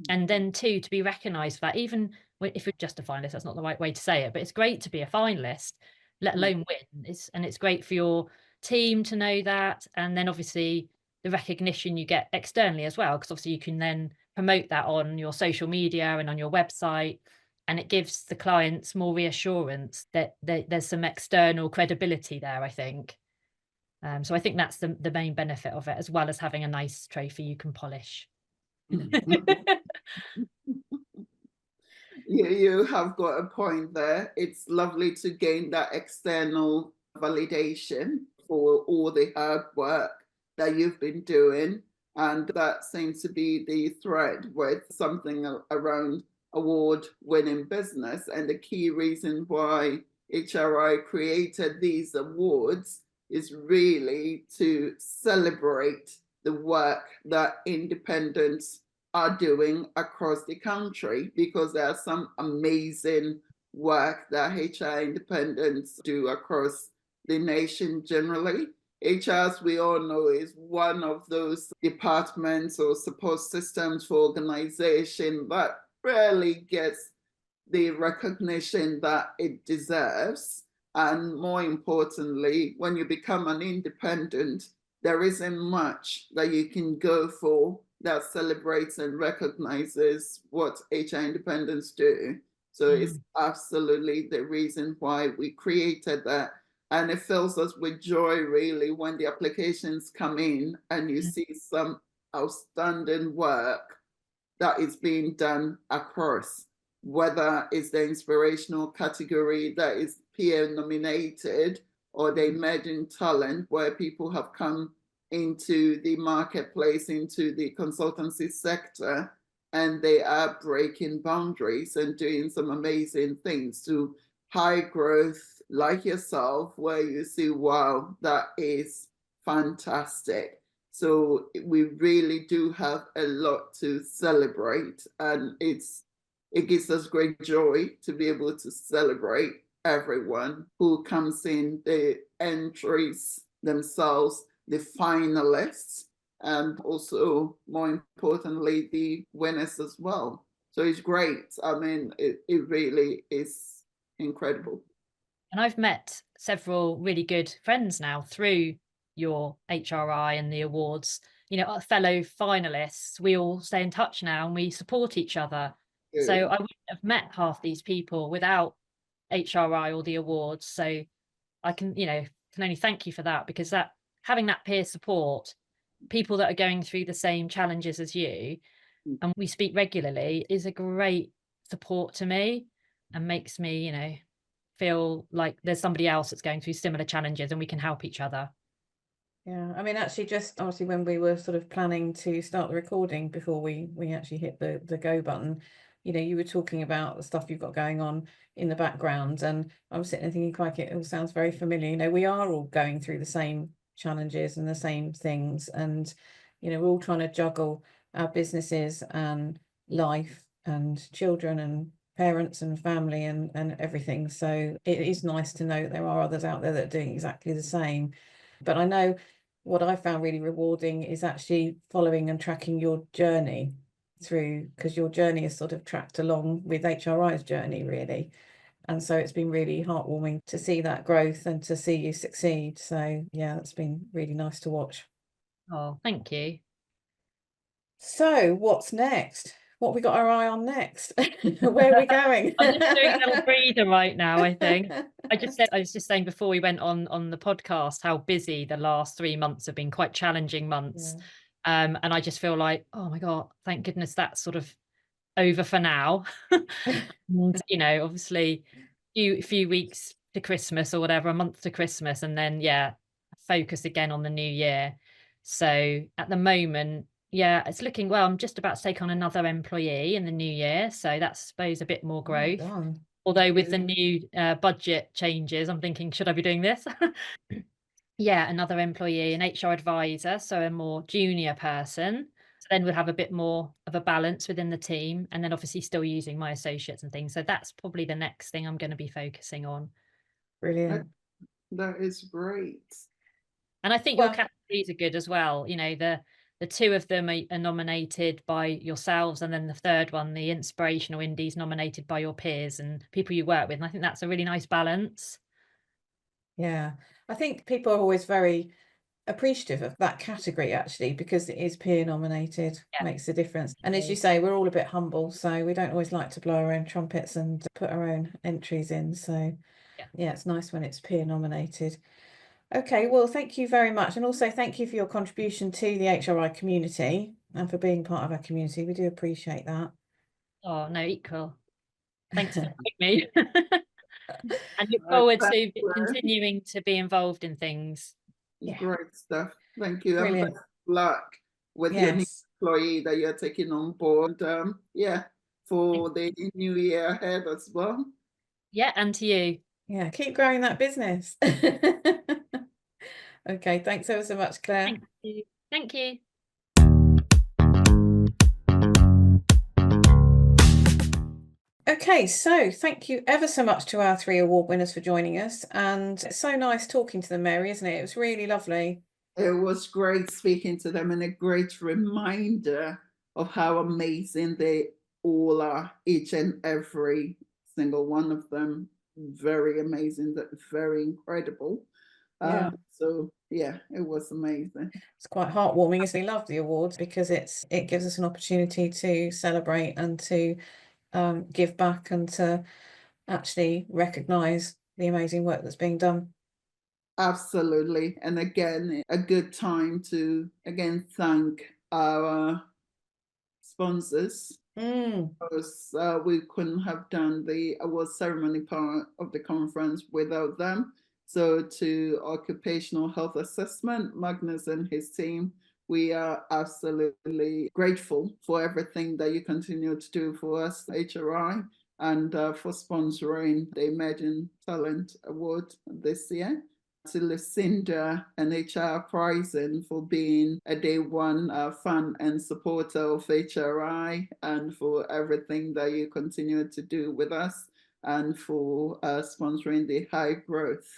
and then 2, to be recognised for that. Even if you're just a finalist, that's not the right way to say it, but it's great to be a finalist, let alone win. And it's great for your team to know that. And then obviously the recognition you get externally as well, because obviously you can then promote that on your social media and on your website, and it gives the clients more reassurance that there's some external credibility there, I think. So I think that's the main benefit of it, as well as having a nice trophy you can polish. You have got a point there. It's lovely to gain that external validation for all the hard work that you've been doing. And that seems to be the thread with something around award-winning business. And the key reason why HRI created these awards is really to celebrate the work that independents are doing across the country, because there are some amazing work that HR independents do across the nation generally. HR, as we all know, is one of those departments or support systems for organization that rarely gets the recognition that it deserves. And more importantly, when you become an independent, there isn't much that you can go for that celebrates and recognizes what HR independents do. So it's absolutely the reason why we created that. And it fills us with joy, really, when the applications come in and you see some outstanding work that is being done across, whether it's the inspirational category that is peer nominated, or the emerging talent where people have come into the marketplace, into the consultancy sector, and they are breaking boundaries and doing some amazing things to high growth like yourself, where you see, wow, that is fantastic. So we really do have a lot to celebrate, and it gives us great joy to be able to celebrate everyone who comes in, the entries themselves, the finalists, and also, more importantly, the winners as well. So it's great. I mean, it really is incredible. And I've met several really good friends now through your HRI and the awards. Our fellow finalists, we all stay in touch now and we support each other. Good. So I wouldn't have met half these people without HRI or the awards. So I can only thank you for that, because having that peer support, people that are going through the same challenges as you, and we speak regularly, is a great support to me, and makes me, feel like there's somebody else that's going through similar challenges and we can help each other. Yeah, I mean, actually, just obviously when we were sort of planning to start the recording before we actually hit the go button, you were talking about the stuff you've got going on in the background, and I was sitting there thinking, quite, it all sounds very familiar. We are all going through the same challenges and the same things, and we're all trying to juggle our businesses and life and children and parents and family and everything. So it is nice to know that there are others out there that are doing exactly the same. But I know what I found really rewarding is actually following and tracking your journey through, because your journey is sort of tracked along with HRI's journey, really. And so it's been really heartwarming to see that growth and to see you succeed. So yeah, it's been really nice to watch. Oh, thank you. So what's next? What we got our eye on next? Where are we going? I'm just doing a little breather right now, I think. I was just saying before we went on the podcast how busy the last 3 months have been, quite challenging months. Yeah. And I just feel like, oh my God, thank goodness that's sort of over for now. And, you know, obviously few weeks to Christmas or whatever, a month to Christmas, and then focus again on the new year. So at the moment, it's looking well. I'm just about to take on another employee in the new year, so that's, I suppose, a bit more growth. Well, Although with the new budget changes, I'm thinking, should I be doing this? Another employee, an HR advisor, so a more junior person. So then we'll have a bit more of a balance within the team, and then obviously still using my associates and things. So that's probably the next thing I'm going to be focusing on. brilliant. That is great. And I think your categories are good as well. You know, the two of them are nominated by yourselves, and then the third one, the Inspirational Indies, nominated by your peers and people you work with. And I think that's a really nice balance. Yeah, I think people are always very appreciative of that category, actually, because it is peer nominated, makes a difference. And as you say, we're all a bit humble, so we don't always like to blow our own trumpets and put our own entries in. So yeah, it's nice when it's peer nominated. Okay, well, thank you very much. And also thank you for your contribution to the HRI community and for being part of our community. We do appreciate that. Oh, no, equal. Thanks for having me. And look forward to continuing to be involved in things. Great stuff. Thank you. Brilliant. And best of luck with your new employee that you're taking on board. For the new year ahead as well. Yeah, and to you. Yeah, keep growing that business. Okay, thanks ever so much, Claire. Thank you. Thank you. Okay, so thank you ever so much to our 3 award winners for joining us. And it's so nice talking to them, Mary, isn't it? It was really lovely. It was great speaking to them, and a great reminder of how amazing they all are, each and every single one of them. Very amazing, very incredible. It was amazing. It's quite heartwarming, as we love the awards, because it gives us an opportunity to celebrate and to give back and to actually recognise the amazing work that's being done. Absolutely. And again, a good time to thank our sponsors, because we couldn't have done the award ceremony part of the conference without them. So to Occupational Health Assessment, Magnus and his team, we are absolutely grateful for everything that you continue to do for us, HRI, and for sponsoring the Emerging Talent Award this year. To Lucinda and HR Pricing for being a day one fan and supporter of HRI, and for everything that you continue to do with us, and for sponsoring the High Growth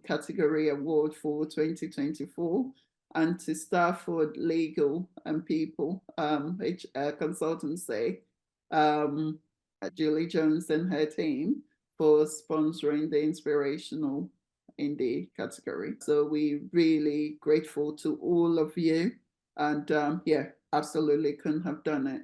category award for 2024. And to Stafford Legal and People Consultancy, Julie Jones and her team for sponsoring the Inspirational in the category. So we're really grateful to all of you, and absolutely couldn't have done it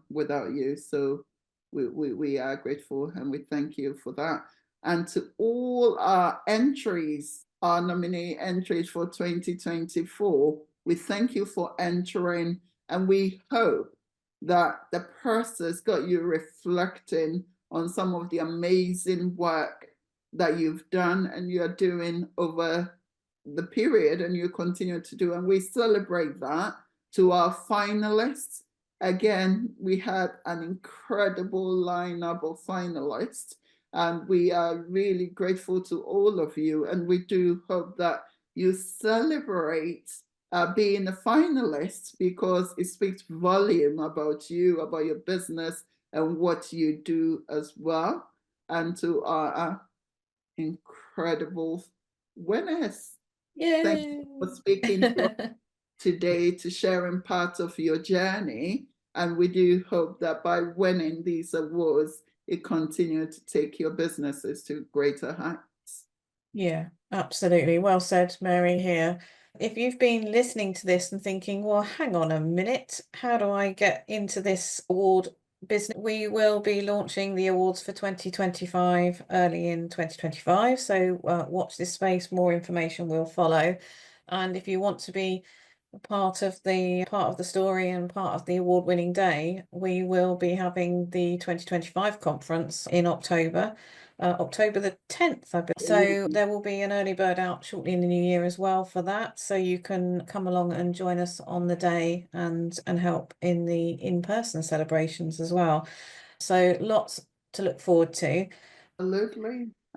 without you. So we are grateful, and we thank you for that. And to all our entries, our nominee entries for 2024, we thank you for entering, and we hope that the process got you reflecting on some of the amazing work that you've done and you're doing over the period, and you continue to do. And we celebrate that. To our finalists, again, we had an incredible lineup of finalists, and we are really grateful to all of you. And we do hope that you celebrate being a finalist, because it speaks volume about you, about your business and what you do as well. And to our incredible winners. Yay. Thank you for speaking to us today, to sharing part of your journey. And we do hope that by winning these awards, it continues to take your businesses to greater heights. Yeah, absolutely. Well said, Mary here. If you've been listening to this and thinking, well, hang on a minute, how do I get into this award business? We will be launching the awards for 2025 early in 2025. So watch this space, more information will follow. And if you want to be part of the story and part of the award-winning day, we will be having the 2025 conference in October the 10th, I believe. So there will be an early bird out shortly in the new year as well for that. So you can come along and join us on the day and help in the in-person celebrations as well. So lots to look forward to.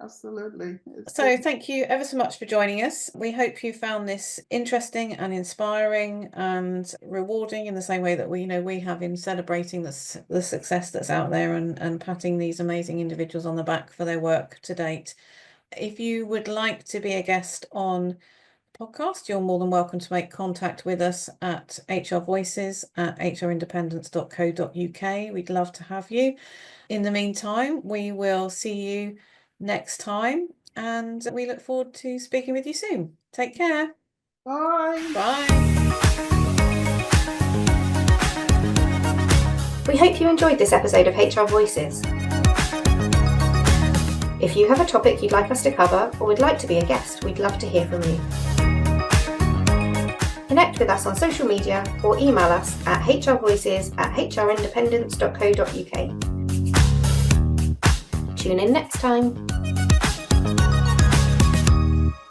Absolutely. So thank you ever so much for joining us. We hope you found this interesting and inspiring and rewarding in the same way that we have in celebrating the success that's out there and patting these amazing individuals on the back for their work to date. If you would like to be a guest on the podcast, you're more than welcome to make contact with us at hrvoices@hrindependence.co.uk. We'd love to have you. In the meantime, we will see you next time, and we look forward to speaking with you soon. Take care. Bye. Bye. We hope you enjoyed this episode of HR Voices. If you have a topic you'd like us to cover or would like to be a guest, we'd love to hear from you. Connect with us on social media or email us at hrvoices@hrindependence.co.uk. Tune in next time.